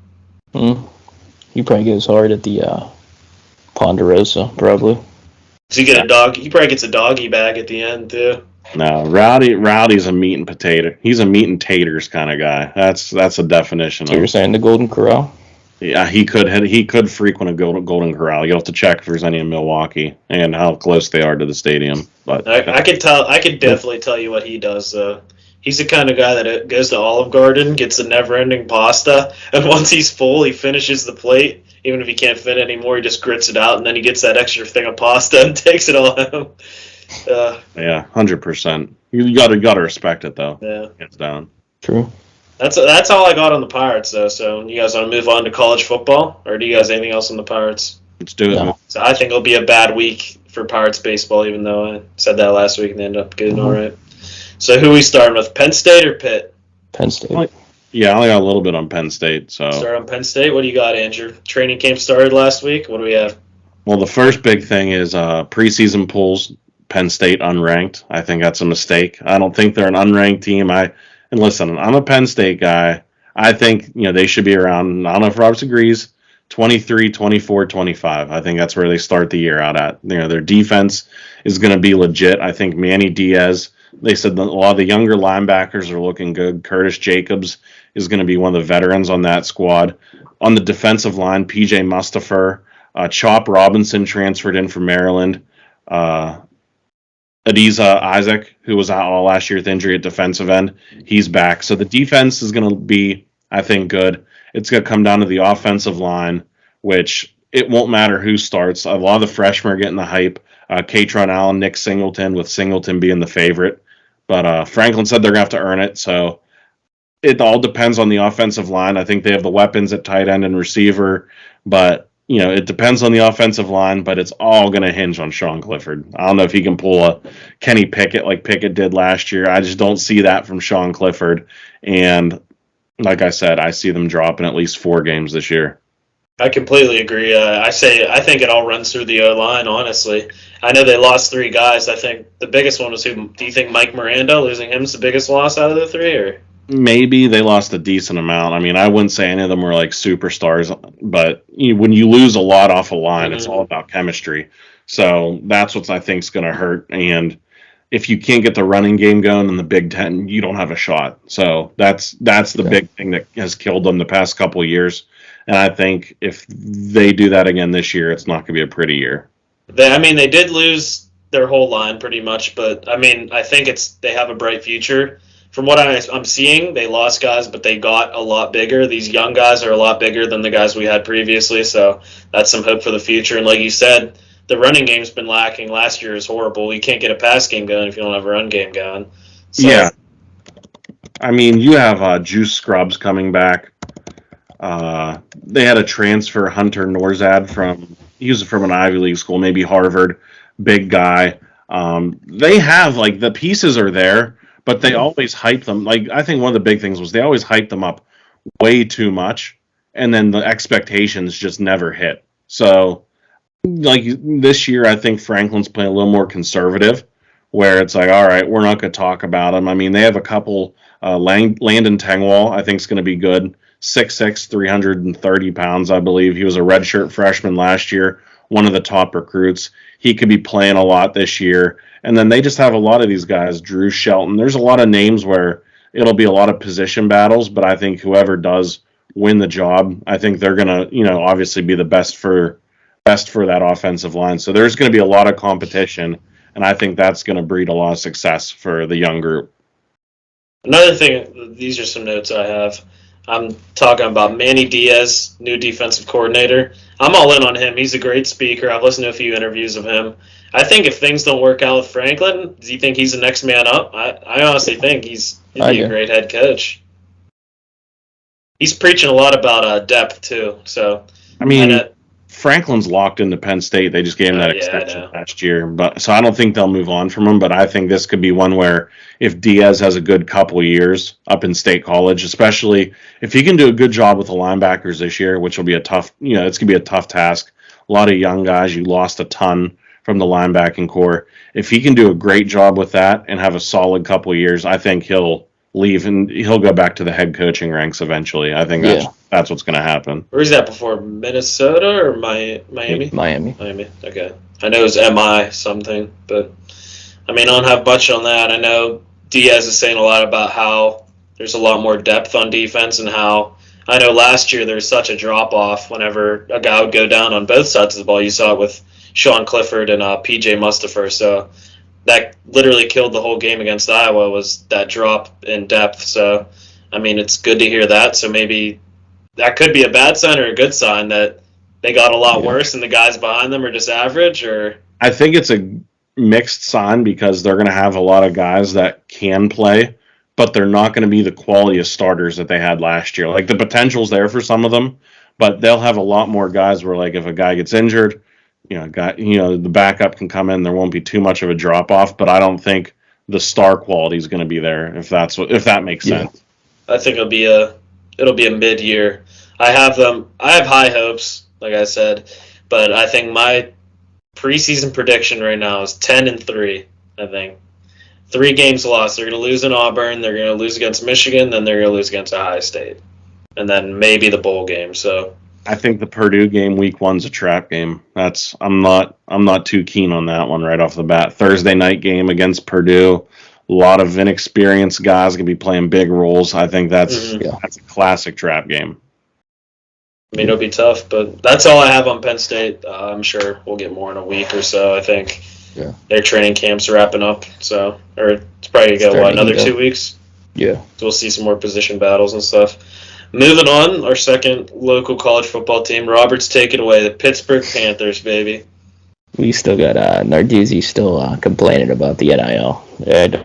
Speaker 2: He probably goes hard at the Ponderosa, probably.
Speaker 1: Does he get a dog? He probably gets a doggy bag at the end, too.
Speaker 3: No, Rowdy's a meat and potato. He's a meat and taters kind of guy. That's a definition.
Speaker 2: So you're saying the Golden Corral?
Speaker 3: Yeah, he could frequent a Golden Corral. You'll have to check if there's any in Milwaukee and how close they are to the stadium. But
Speaker 1: I could definitely tell you what he does, though. He's the kind of guy that goes to Olive Garden, gets the never-ending pasta, and once he's full, he finishes the plate. Even if he can't fit anymore, he just grits it out, and then he gets that extra thing of pasta and takes it all home.
Speaker 3: Yeah, 100%. You gotta respect it though.
Speaker 1: Yeah,
Speaker 3: it's down.
Speaker 2: True.
Speaker 1: That's all I got on the Pirates, though. So you guys want to move on to college football, or do you guys anything else on the Pirates?
Speaker 3: Let's do it.
Speaker 2: No.
Speaker 1: So I think it'll be a bad week for Pirates baseball, even though I said that last week and they ended up getting all right. So who are we starting with, Penn State or Pitt?
Speaker 2: Penn State.
Speaker 3: Yeah, I only got a little bit on Penn State. So
Speaker 1: Start on Penn State. What do you got, Andrew? Training camp started last week. What do we have?
Speaker 3: Well, the first big thing is preseason polls. Penn State unranked. I think that's a mistake. I don't think they're an unranked team. And listen, I'm a Penn State guy. I think they should be around. I don't know if Roberts agrees. 23, 24, 25. I think that's where they start the year out at. Their defense is going to be legit. I think Manny Diaz. They said a lot of the younger linebackers are looking good. Curtis Jacobs is going to be one of the veterans on that squad. On the defensive line, P.J. Mustipher. Chop Robinson transferred in from Maryland. Adiza Isaac, who was out all last year with injury at defensive end, he's back. So the defense is going to be, I think, good. It's going to come down to the offensive line, which it won't matter who starts. A lot of the freshmen are getting the hype. Katron Allen, Nick Singleton, with Singleton being the favorite. But Franklin said they're going to have to earn it. So it all depends on the offensive line. I think they have the weapons at tight end and receiver. But it depends on the offensive line, but it's all going to hinge on Sean Clifford. I don't know if he can pull a Kenny Pickett like Pickett did last year. I just don't see that from Sean Clifford. And like I said, I see them dropping at least 4 games this year.
Speaker 1: I completely agree. I think it all runs through the O-line, honestly. I know they lost 3 guys. I think the biggest one was who? Do you think Mike Miranda, losing him, is the biggest loss out of the 3? Or
Speaker 3: maybe they lost a decent amount. I mean, I wouldn't say any of them were like superstars, but when you lose a lot off a line, it's all about chemistry. So that's what I think is going to hurt. And if you can't get the running game going in the Big Ten, you don't have a shot. So that's the big thing that has killed them the past couple of years. And I think if they do that again this year, it's not going to be a pretty year.
Speaker 1: They did lose their whole line pretty much, but I think they have a bright future. From what I'm seeing, they lost guys, but they got a lot bigger. These young guys are a lot bigger than the guys we had previously, so that's some hope for the future. And like you said, the running game's been lacking. Last year was horrible. You can't get a pass game going if you don't have a run game going. So,
Speaker 3: yeah. You have Juice Scrubs coming back. They had a transfer, Hunter Norzad, he was from an Ivy League school, maybe Harvard, big guy. They have, the pieces are there, but they always hype them. I think one of the big things was they always hype them up way too much, and then the expectations just never hit. So, this year, I think Franklin's playing a little more conservative, where it's all right, we're not going to talk about them. They have a couple, Landon Tengwall, I think, is going to be good. 6'6", 330 pounds, I believe. He was a redshirt freshman last year, one of the top recruits. He could be playing a lot this year. And then they just have a lot of these guys, Drew Shelton. There's a lot of names where it'll be a lot of position battles, but I think whoever does win the job, I think they're going to, obviously be the best for that offensive line. So there's going to be a lot of competition, and I think that's going to breed a lot of success for the young group.
Speaker 1: Another thing, these are some notes I have. I'm talking about Manny Diaz, new defensive coordinator. I'm all in on him. He's a great speaker. I've listened to a few interviews of him. I think if things don't work out with Franklin, do you think he's the next man up? I honestly think he'd be a great head coach. He's preaching a lot about depth, too. So
Speaker 3: Franklin's locked into Penn State. They just gave him that extension last year. So I don't think they'll move on from him, but I think this could be one where if Diaz has a good couple of years up in State College, especially if he can do a good job with the linebackers this year, which will be it's going to be a tough task. A lot of young guys, you lost a ton from the linebacking core. If he can do a great job with that and have a solid couple of years, I think he'll leave and he'll go back to the head coaching ranks eventually. I think that's what's going to happen.
Speaker 1: Where is that before? Minnesota or Miami?
Speaker 2: Miami.
Speaker 1: Okay. I know it was MI something, but I don't have much on that. I know Diaz is saying a lot about how there's a lot more depth on defense and how I know last year there was such a drop-off whenever a guy would go down on both sides of the ball. You saw it with Sean Clifford and P.J. Mustipher, so that literally killed the whole game against Iowa was that drop in depth. So, it's good to hear that. So maybe that could be a bad sign or a good sign that they got a lot worse and the guys behind them are just average. Or
Speaker 3: I think it's a mixed sign because they're going to have a lot of guys that can play, but they're not going to be the quality of starters that they had last year. Like the potential's there for some of them, but they'll have a lot more guys where like if a guy gets injured, the backup can come in. There won't be too much of a drop off, but I don't think the star quality is going to be there if that makes sense.
Speaker 1: I think it'll be a mid-year. I have high hopes, like I said, but I think my preseason prediction right now is 10-3. I think 3 games lost. They're going to lose in Auburn. They're going to lose against Michigan. Then they're going to lose against Ohio State, and then maybe the bowl game. So
Speaker 3: I think the Purdue game week 1's a trap game. I'm not too keen on that one right off the bat. Thursday night game against Purdue. A lot of inexperienced guys going to be playing big roles. I think that's a classic trap game.
Speaker 1: I mean, it'll be tough, but that's all I have on Penn State. I'm sure we'll get more in a week or so. I think their training camp's wrapping up, or it's probably going to go, another 2 weeks?
Speaker 2: Yeah.
Speaker 1: So we'll see some more position battles and stuff. Moving on, our second local college football team, Robert's taking away the Pittsburgh Panthers, baby.
Speaker 2: We still got Narduzzi still complaining about the NIL. And,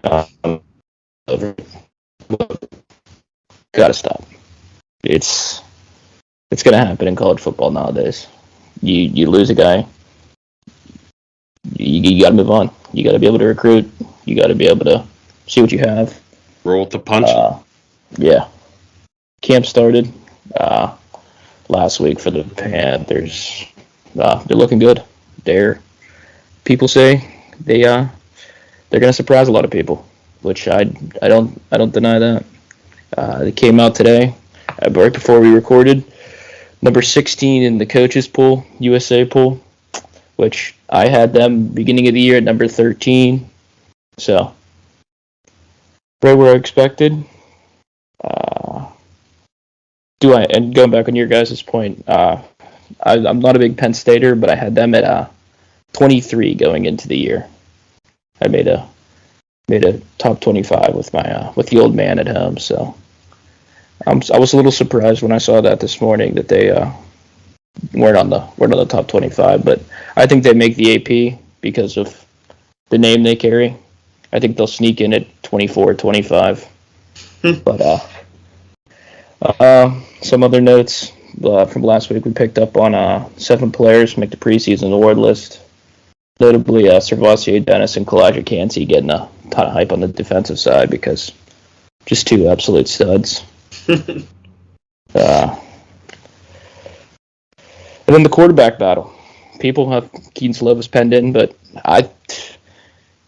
Speaker 2: gotta stop. It's gonna happen in college football nowadays. You lose a guy, you gotta move on. You gotta be able to recruit. You gotta be able to see what you have.
Speaker 3: Roll with the punch.
Speaker 2: Yeah. Camp started last week for the Panthers. They're looking good. People say they're going to surprise a lot of people, which I don't deny that. They came out today, right before we recorded, number 16 in the coaches pool, USA pool, which I had them beginning of the year at number 13. So right where I expected. And going back on your guys' point, I'm not a big Penn Stater, but I had them at 23 going into the year. I made a top 25 with my with the old man at home. So I was a little surprised when I saw that this morning that they weren't on the top 25. But I think they make the AP because of the name they carry. I think they'll sneak in at 24, 25. But some other notes from last week, we picked up on 7 players make the preseason award list. Notably, Servassier Dennis and Kalijah Cansey getting a ton of hype on the defensive side because just 2 absolute studs. And then the quarterback battle. People have Keaton Slovis penned in, but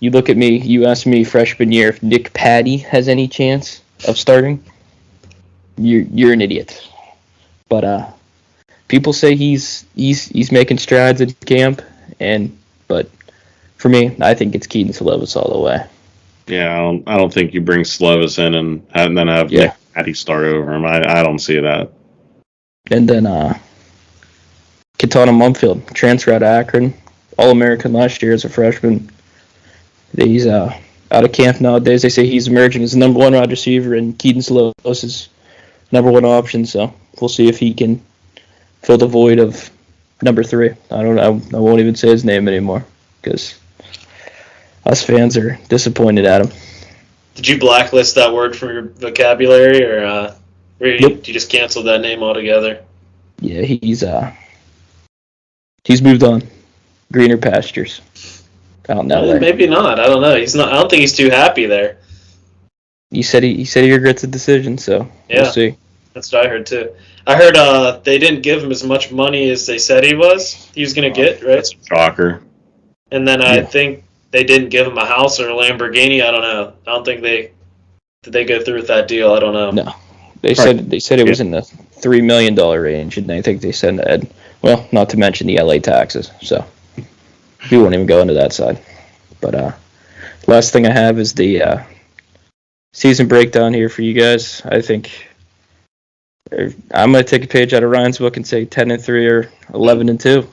Speaker 2: you look at me, you ask me freshman year if Nick Patty has any chance of starting, you're an idiot. But people say he's making strides at camp, but for me, I think it's Keaton Slovis all the way.
Speaker 3: Yeah, I don't think you bring Slovis in and then have Nick Patty start over him. I don't see that.
Speaker 2: And then Katana Mumfield, transfer out of Akron, All-American last year as a freshman. He's out of camp nowadays. They say he's emerging as the number 1 wide receiver, and Keaton Slovis is number 1 option. So we'll see if he can fill the void of number 3. I won't even say his name anymore because us fans are disappointed at him.
Speaker 1: Did you blacklist that word from your vocabulary, or you just canceled that name altogether?
Speaker 2: Yeah, he's moved on, greener pastures out in LA.
Speaker 1: Maybe not. I don't know. He's not. I don't think he's too happy there.
Speaker 2: He said he regrets the decision. So we'll see.
Speaker 1: That's what I heard too. I heard they didn't give him as much money as they said he was going to get, right?
Speaker 3: That's a shocker.
Speaker 1: And then I think they didn't give him a house or a Lamborghini. I don't know. I don't think did they go through with that deal? I don't know.
Speaker 2: No, they said it was in the $3 million range, and I think they said not to mention the LA taxes. So we won't even go into that side. But last thing I have is the season breakdown here for you guys. I think I'm going to take a page out of Ryan's book and say 10-3 or 11-2.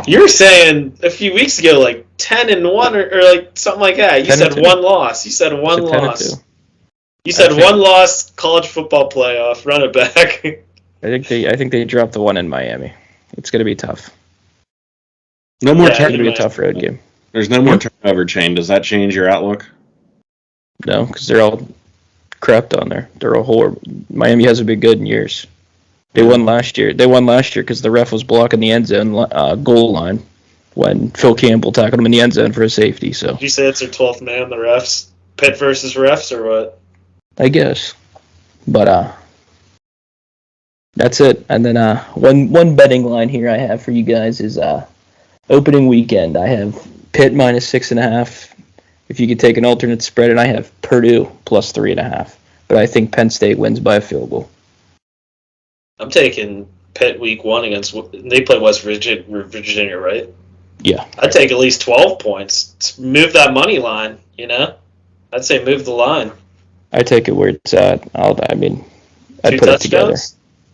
Speaker 1: You were saying a few weeks ago like 10-1 or like something like that. You said 1 loss. You said 1 loss. You said 1 loss college football playoff. Run it back.
Speaker 2: I think they dropped the 1 in Miami. It's going to be tough.
Speaker 3: No more.
Speaker 2: It's going to be a tough road game.
Speaker 3: There's no more turnover chain. Does that change your outlook?
Speaker 2: No, because they're all crap down there. They're a horrible. Miami hasn't been good in years. They won last year. They won last year because the ref was blocking the end zone goal line when Phil Campbell tackled him in the end zone for a safety. So
Speaker 1: Did you say it's their 12th man, the refs? Pitt versus refs, or what?
Speaker 2: I guess, but that's it. And then one betting line here I have for you guys is opening weekend. I have Pitt minus 6.5. If you could take an alternate spread, and I have Purdue plus 3.5. But I think Penn State wins by a field goal.
Speaker 1: I'm taking Pitt week 1 against. They play West Virginia, right?
Speaker 2: Yeah.
Speaker 1: I'd take at least 12 points. Move that money line, you know? I'd say move the line.
Speaker 2: I take it where it's at. I'd
Speaker 1: Two
Speaker 2: put it together.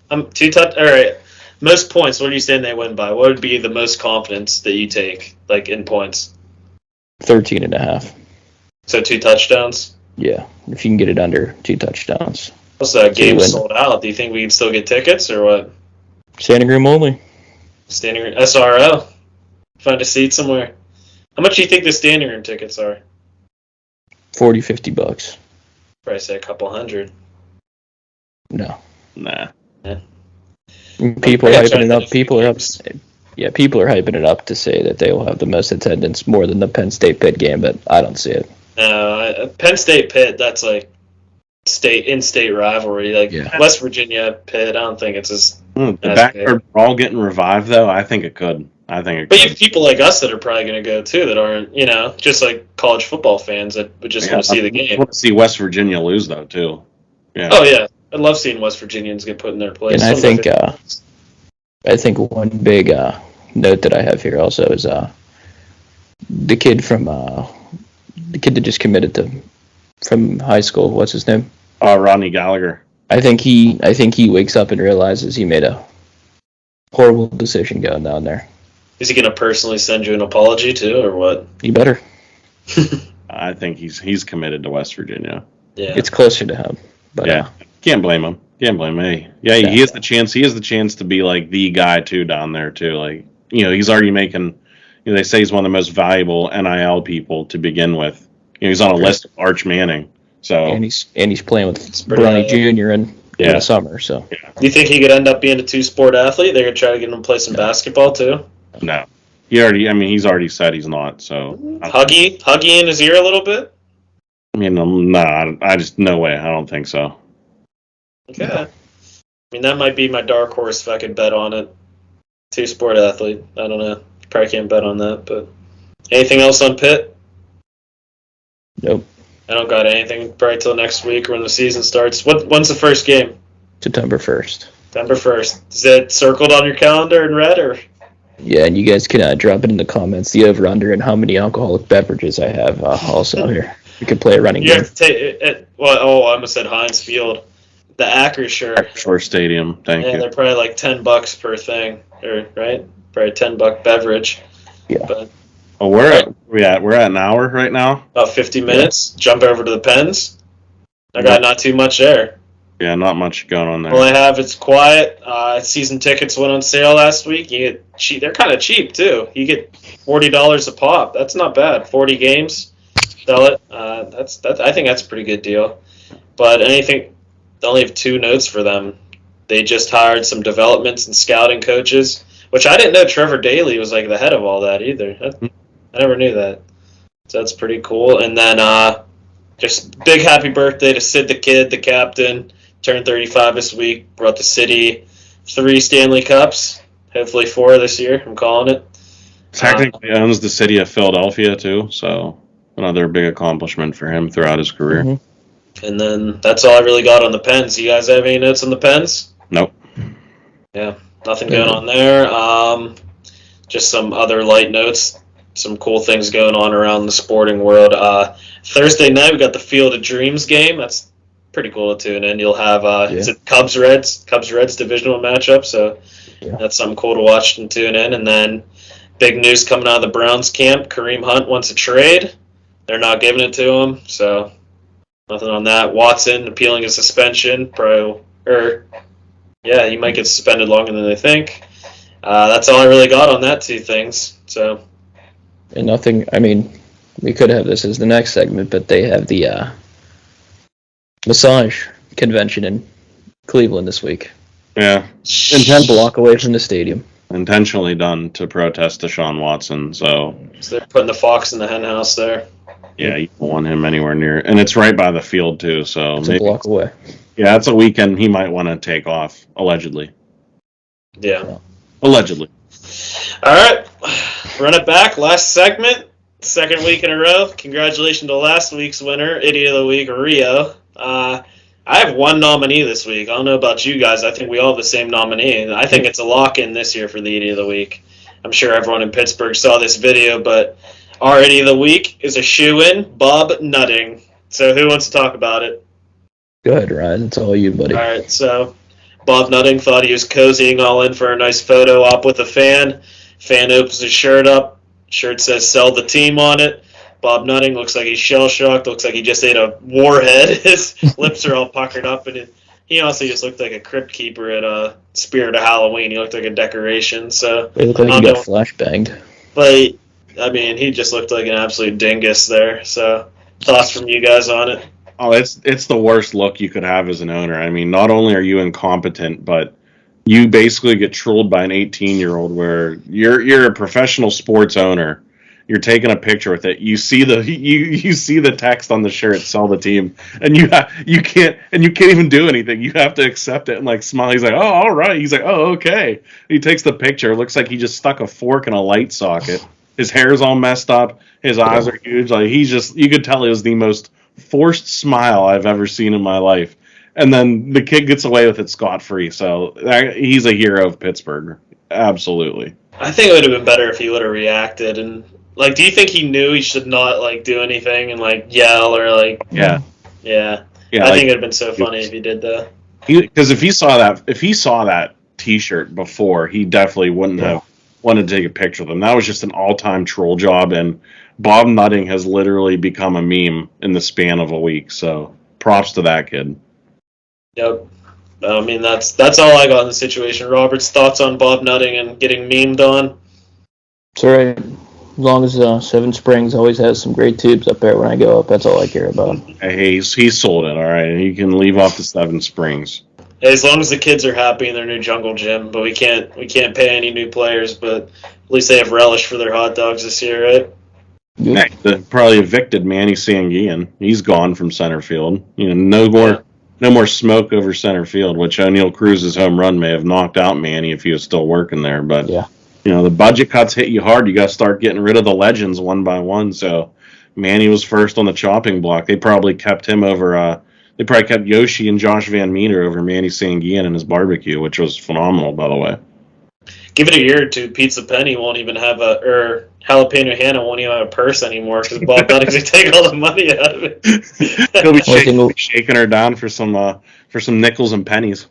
Speaker 1: touchdowns? All right. Most points, what are you saying they win by? What would be the most confidence that you take, like in points?
Speaker 2: 13.5.
Speaker 1: So 2 touchdowns?
Speaker 2: Yeah, if you can get it under 2 touchdowns.
Speaker 1: Also, that game sold out. Do you think we can still get tickets or what?
Speaker 2: Standing room only.
Speaker 1: Standing room SRO. Find a seat somewhere. How much do you think the standing room tickets are?
Speaker 2: $40-$50.
Speaker 1: Probably say a couple hundred.
Speaker 2: No.
Speaker 3: Nah.
Speaker 1: Yeah.
Speaker 2: People are hyping it up. People are hyping it up to say that they will have the most attendance more than the Penn State Pitt game, but I don't see it.
Speaker 1: No, Penn State Pitt, that's like in-state rivalry. Like West Virginia Pitt, I don't think it's as.
Speaker 3: The backyard brawl getting revived though. I think it could. But
Speaker 1: you have people like us that are probably going to go too that aren't, just like college football fans that would just want to see the game.
Speaker 3: I want to see West Virginia lose though too. Yeah.
Speaker 1: Oh yeah, I love seeing West Virginians get put in their place.
Speaker 2: And I think one big note that I have here also is the kid that just committed from high school. What's his name?
Speaker 3: Rodney Gallagher.
Speaker 2: I think he wakes up and realizes he made a horrible decision going down there.
Speaker 1: Is he going to personally send you an apology too, or what?
Speaker 2: He better.
Speaker 3: I think he's committed to West Virginia.
Speaker 2: Yeah, it's closer to him. But
Speaker 3: yeah, can't blame him. Hey, yeah, he has the chance. He has the chance to be like the guy too down there too. Like he's already making. They say he's one of the most valuable NIL people to begin with. He's on a list of Arch Manning. So
Speaker 2: and he's playing with Bronny Jr. in the summer. So
Speaker 1: do you think he could end up being a 2-sport athlete? They're gonna try to get him to play some basketball too.
Speaker 3: No, he's already said he's not. So
Speaker 1: huggy in his ear a little bit.
Speaker 3: I mean, I just no way. I don't think so.
Speaker 1: Okay. I mean, that might be my dark horse if I could bet on it. 2-sport athlete. I don't know. Probably can't bet on that, but anything else on Pitt?
Speaker 2: Nope.
Speaker 1: I don't got anything probably till next week or when the season starts. When's the first game?
Speaker 2: September 1st.
Speaker 1: September 1st. Is it circled on your calendar in red or?
Speaker 2: Yeah, and you guys can drop it in the comments, the over-under and how many alcoholic beverages I have also here. We could play a running game.
Speaker 1: You have to take it. Well, I almost said Heinz Field. The Acrisure
Speaker 3: Stadium. Thank you.
Speaker 1: They're probably like $10 per thing, right? Probably $10 beverage.
Speaker 2: Yeah.
Speaker 1: But
Speaker 3: we're at an hour right now.
Speaker 1: About 50 minutes. Yeah. Jump over to the Pens. I got not too much there.
Speaker 3: Yeah, not much going on there.
Speaker 1: All I have, it's quiet. Season tickets went on sale last week. You get cheap. They're kind of cheap too. You get $40 a pop. That's not bad. 40 games. Sell it. I think that's a pretty good deal. But they only have 2 notes for them. They just hired some developments and scouting coaches, which I didn't know Trevor Daly was like the head of all that either. I never knew that. So that's pretty cool. And then just big happy birthday to Sid the Kid, the captain. Turned 35 this week. Brought the city 3 Stanley Cups. Hopefully 4 this year. I'm calling it.
Speaker 3: Technically owns the city of Philadelphia too, so another big accomplishment for him throughout his career.
Speaker 2: Mm-hmm.
Speaker 1: And then that's all I really got on the Pens. You guys have any notes on the Pens?
Speaker 3: Nope.
Speaker 1: Yeah, nothing going on there. Just some other light notes. Some cool things going on around the sporting world. Thursday night we got the Field of Dreams game. That's pretty cool to tune in. You'll have it's a Cubs Reds divisional matchup, so that's something cool to watch and tune in. And then big news coming out of the Browns camp: Kareem Hunt wants a trade. They're not giving it to him, so nothing on that. Watson appealing his suspension, he might get suspended longer than they think. That's all I really got on that 2 things. So.
Speaker 2: And nothing. I mean, we could have this as the next segment, but they have the massage convention in Cleveland this week.
Speaker 3: Yeah.
Speaker 2: 10 block away from the stadium.
Speaker 3: Intentionally done to protest Deshaun Watson, so
Speaker 1: they're putting the fox in the hen house there.
Speaker 3: yeah, you don't want him anywhere near. And it's right by the field, too, so
Speaker 2: It's a block away.
Speaker 3: Yeah, it's a weekend he might want to take off, allegedly.
Speaker 1: Yeah.
Speaker 3: Allegedly.
Speaker 1: All right. Run it back. Last segment. Second week in a row. Congratulations to last week's winner, Idiot of the Week, Rio. I have one nominee this week. I don't know about you guys. I think we all have the same nominee. I think it's a lock-in this year for the Idiot of the Week. I'm sure everyone in Pittsburgh saw this video, but our Idiot of the Week is a shoe-in, Bob Nutting. So who wants to talk about it?
Speaker 2: Go ahead, Ryan. It's all you, buddy.
Speaker 1: All right, so Bob Nutting thought he was cozying all in for a nice photo op with a fan. Fan opens his shirt up. Shirt says "Sell the team" on it. Bob Nutting looks like he's shell-shocked. Looks like he just ate a warhead. His lips are all puckered up, and he honestly just looked like a crypt keeper at Spirit of Halloween. He looked like a decoration. So
Speaker 2: It looked like he got flashbanged.
Speaker 1: But I mean, he just looked like an absolute dingus there. So thoughts from you guys on it?
Speaker 3: Oh, it's the worst look you could have as an owner. I mean, not only are you incompetent, but you basically get trolled by an 18-year-old where you're a professional sports owner. You're taking a picture with it. You see the text on the shirt, "Sell the team," and you can't even do anything. You have to accept it and like smile. He's like, "Oh, all right." He's like, "Oh, okay." He takes the picture. It looks like he just stuck a fork in a light socket. His hair's all messed up. His eyes are huge. Like you could tell it was the most forced smile I've ever seen in my life. And then the kid gets away with it scot-free. So he's a hero of Pittsburgh. Absolutely.
Speaker 1: I think it would have been better if he would have reacted. And like, do you think he knew he should not like do anything and like yell or like?
Speaker 3: Yeah.
Speaker 1: I think it would have been so funny if he did that.
Speaker 3: Because if he saw that T-shirt before, he definitely wouldn't have wanted to take a picture of them. That was just an all-time troll job, and Bob Nutting has literally become a meme in the span of a week. So props to that kid.
Speaker 1: Yep. I mean, that's all I got in the situation. Robert's thoughts on Bob Nutting and getting memed on?
Speaker 2: It's all right. As long as Seven Springs always has some great tubes up there when I go up, that's all I care about.
Speaker 3: Hey, he sold it, all right. He can leave off the Seven Springs.
Speaker 1: Hey, as long as the kids are happy in their new jungle gym, but we can't pay any new players, but at least they have relish for their hot dogs this year, right?
Speaker 3: Heck, they probably evicted Manny Sanguian. He's gone from center field. No more smoke over center field, which O'Neal Cruz's home run may have knocked out Manny if he was still working there. But the budget cuts hit you hard. You got to start getting rid of the legends one by one. So Manny was first on the chopping block. They probably kept him over. They probably kept Yoshi and Josh Van Meter over Manny Sanguian and his barbecue, which was phenomenal, by the way.
Speaker 1: Give it a year or two, Pizza Penny won't even have or Jalapeno Hannah won't even have a purse anymore because Bob Nutting's going to take all the money out of it.
Speaker 3: He'll be shaking her down for some nickels and pennies.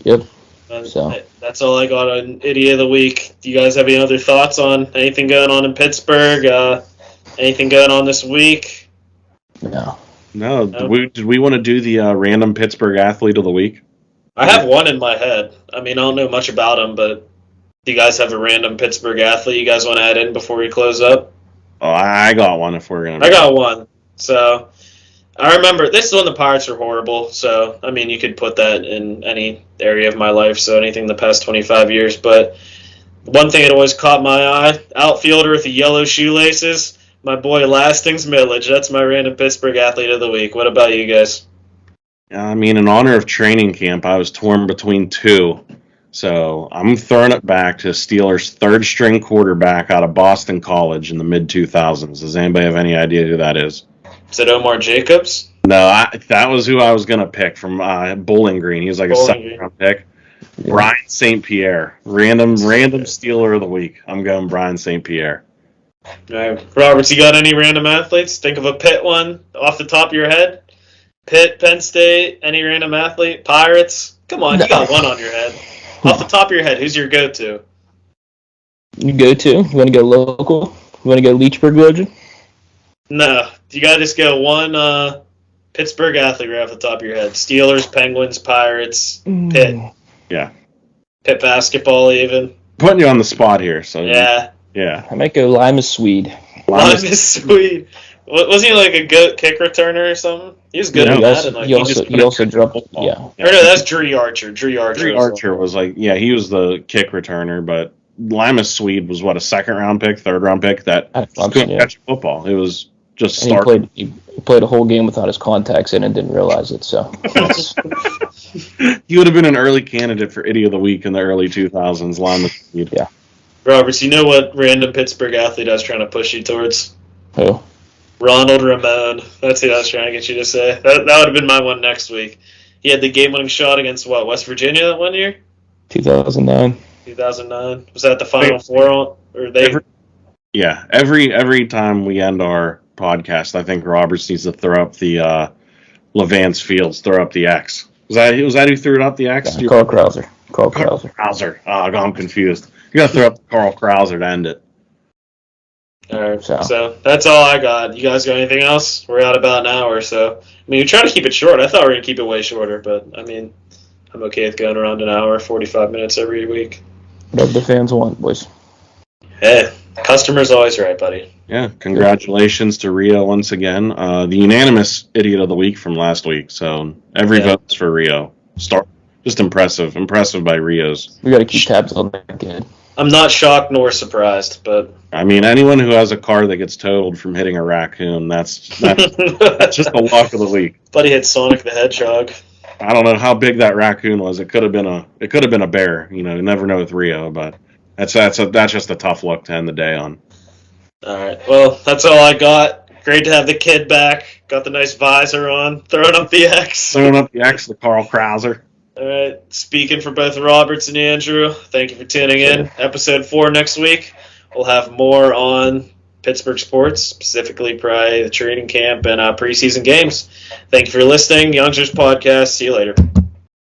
Speaker 2: Yep.
Speaker 1: That's all I got on Idiot of the Week. Do you guys have any other thoughts on anything going on in Pittsburgh? Anything going on this week?
Speaker 2: No.
Speaker 3: Did we want to do the random Pittsburgh athlete of the week?
Speaker 1: I have one in my head. I mean, I don't know much about him, but do you guys have a random Pittsburgh athlete you guys want to add in before we close up?
Speaker 3: Oh, I got one if we're going to.
Speaker 1: I got one. So, I remember, this is when the Pirates were horrible, so, I mean, you could put that in any area of my life, so anything in the past 25 years, but one thing that always caught my eye, outfielder with the yellow shoelaces, my boy Lastings Millage. That's my random Pittsburgh athlete of the week. What about you guys?
Speaker 3: I mean, in honor of training camp, I was torn between two. So I'm throwing it back to Steelers' third-string quarterback out of Boston College in the mid-2000s. Does anybody have any idea who that is?
Speaker 1: Is it Omar Jacobs?
Speaker 3: No, that was who I was going to pick from Bowling Green. He was like a second-round pick. Yeah. Brian St. Pierre. Random Steeler of the week. I'm going Brian St. Pierre.
Speaker 1: All right. Roberts, you got any random athletes? Think of a Pitt one off the top of your head. Pitt, Penn State, any random athlete? Pirates? Come on, you got one on your head. Off the top of your head, who's your go-to?
Speaker 2: You want to go local? You want to go Leechburg legend?
Speaker 1: No. You got to just go one Pittsburgh athlete right off the top of your head. Steelers, Penguins, Pirates, Pitt.
Speaker 3: Yeah.
Speaker 1: Pitt basketball even.
Speaker 3: Putting you on the spot here. So
Speaker 1: Yeah.
Speaker 3: Yeah.
Speaker 2: I might go Limas Swede.
Speaker 1: Limas Swede. Wasn't he like a good kick returner or something? He was good
Speaker 2: Yeah,
Speaker 1: at
Speaker 2: he
Speaker 1: that.
Speaker 2: also
Speaker 1: And like,
Speaker 2: he also dropped. Yeah,
Speaker 1: or no, that's Dree Archer. Dree Archer.
Speaker 3: Dree Archer was like, yeah, he was the kick returner, but Limas Swede was what, a second round pick, third round pick that
Speaker 2: at
Speaker 3: just
Speaker 2: Clemson,
Speaker 3: couldn't
Speaker 2: yeah.
Speaker 3: catch a football. It was just
Speaker 2: And
Speaker 3: stark.
Speaker 2: he played a whole game without his contacts in and didn't realize it. So that's,
Speaker 3: He would have been an early candidate for Idiot of the Week in the early 2000s. Limas Swede.
Speaker 2: Yeah.
Speaker 1: Roberts, you know what random Pittsburgh athlete I was trying to push you towards?
Speaker 2: who?
Speaker 1: Ronald Ramon. That's who I was trying to get you to say. That would have been my one next week. He had the game-winning shot against, what, West Virginia that one year?
Speaker 2: 2009.
Speaker 1: 2009. Was that the Final Four? Or they?
Speaker 3: Every time we end our podcast, I think Roberts needs to throw up the Levance Fields, throw up the X. Was that who threw it up the X?
Speaker 2: Carl Krauser. Carl Krauser.
Speaker 3: Krauser. Oh, I'm confused. You got to throw up Carl Krauser to end it.
Speaker 1: All right, so that's all I got. You guys got anything else? We're at about an hour, so I mean, we try to keep it short. I thought we were gonna keep it way shorter, but I mean, I'm okay with going around an hour, 45 minutes every week.
Speaker 2: Whatever the fans want, boys.
Speaker 1: Hey, customer's always right, buddy.
Speaker 3: Yeah, congratulations to Rio once again. The unanimous Idiot of the Week from last week. So every vote's for Rio. Just impressive by Rios.
Speaker 2: We got to keep tabs on that kid.
Speaker 1: I'm not shocked nor surprised, but
Speaker 3: I mean, anyone who has a car that gets totaled from hitting a raccoon, that's just the walk of the week.
Speaker 1: Buddy hit Sonic the Hedgehog.
Speaker 3: I don't know how big that raccoon was. It could have been a bear. You know, you never know with Rio, but that's just a tough look to end the day on.
Speaker 1: All right, well, that's all I got. Great to have the kid back. Got the nice visor on. Throwing up the X.
Speaker 3: Throwing up the X to Carl Krauser.
Speaker 1: All right, speaking for both Roberts and Andrew, thank you for tuning in. Episode 4 next week. We'll have more on Pittsburgh sports, specifically probably the training camp and preseason games. Thank you for listening. Youngzers podcast. See you later.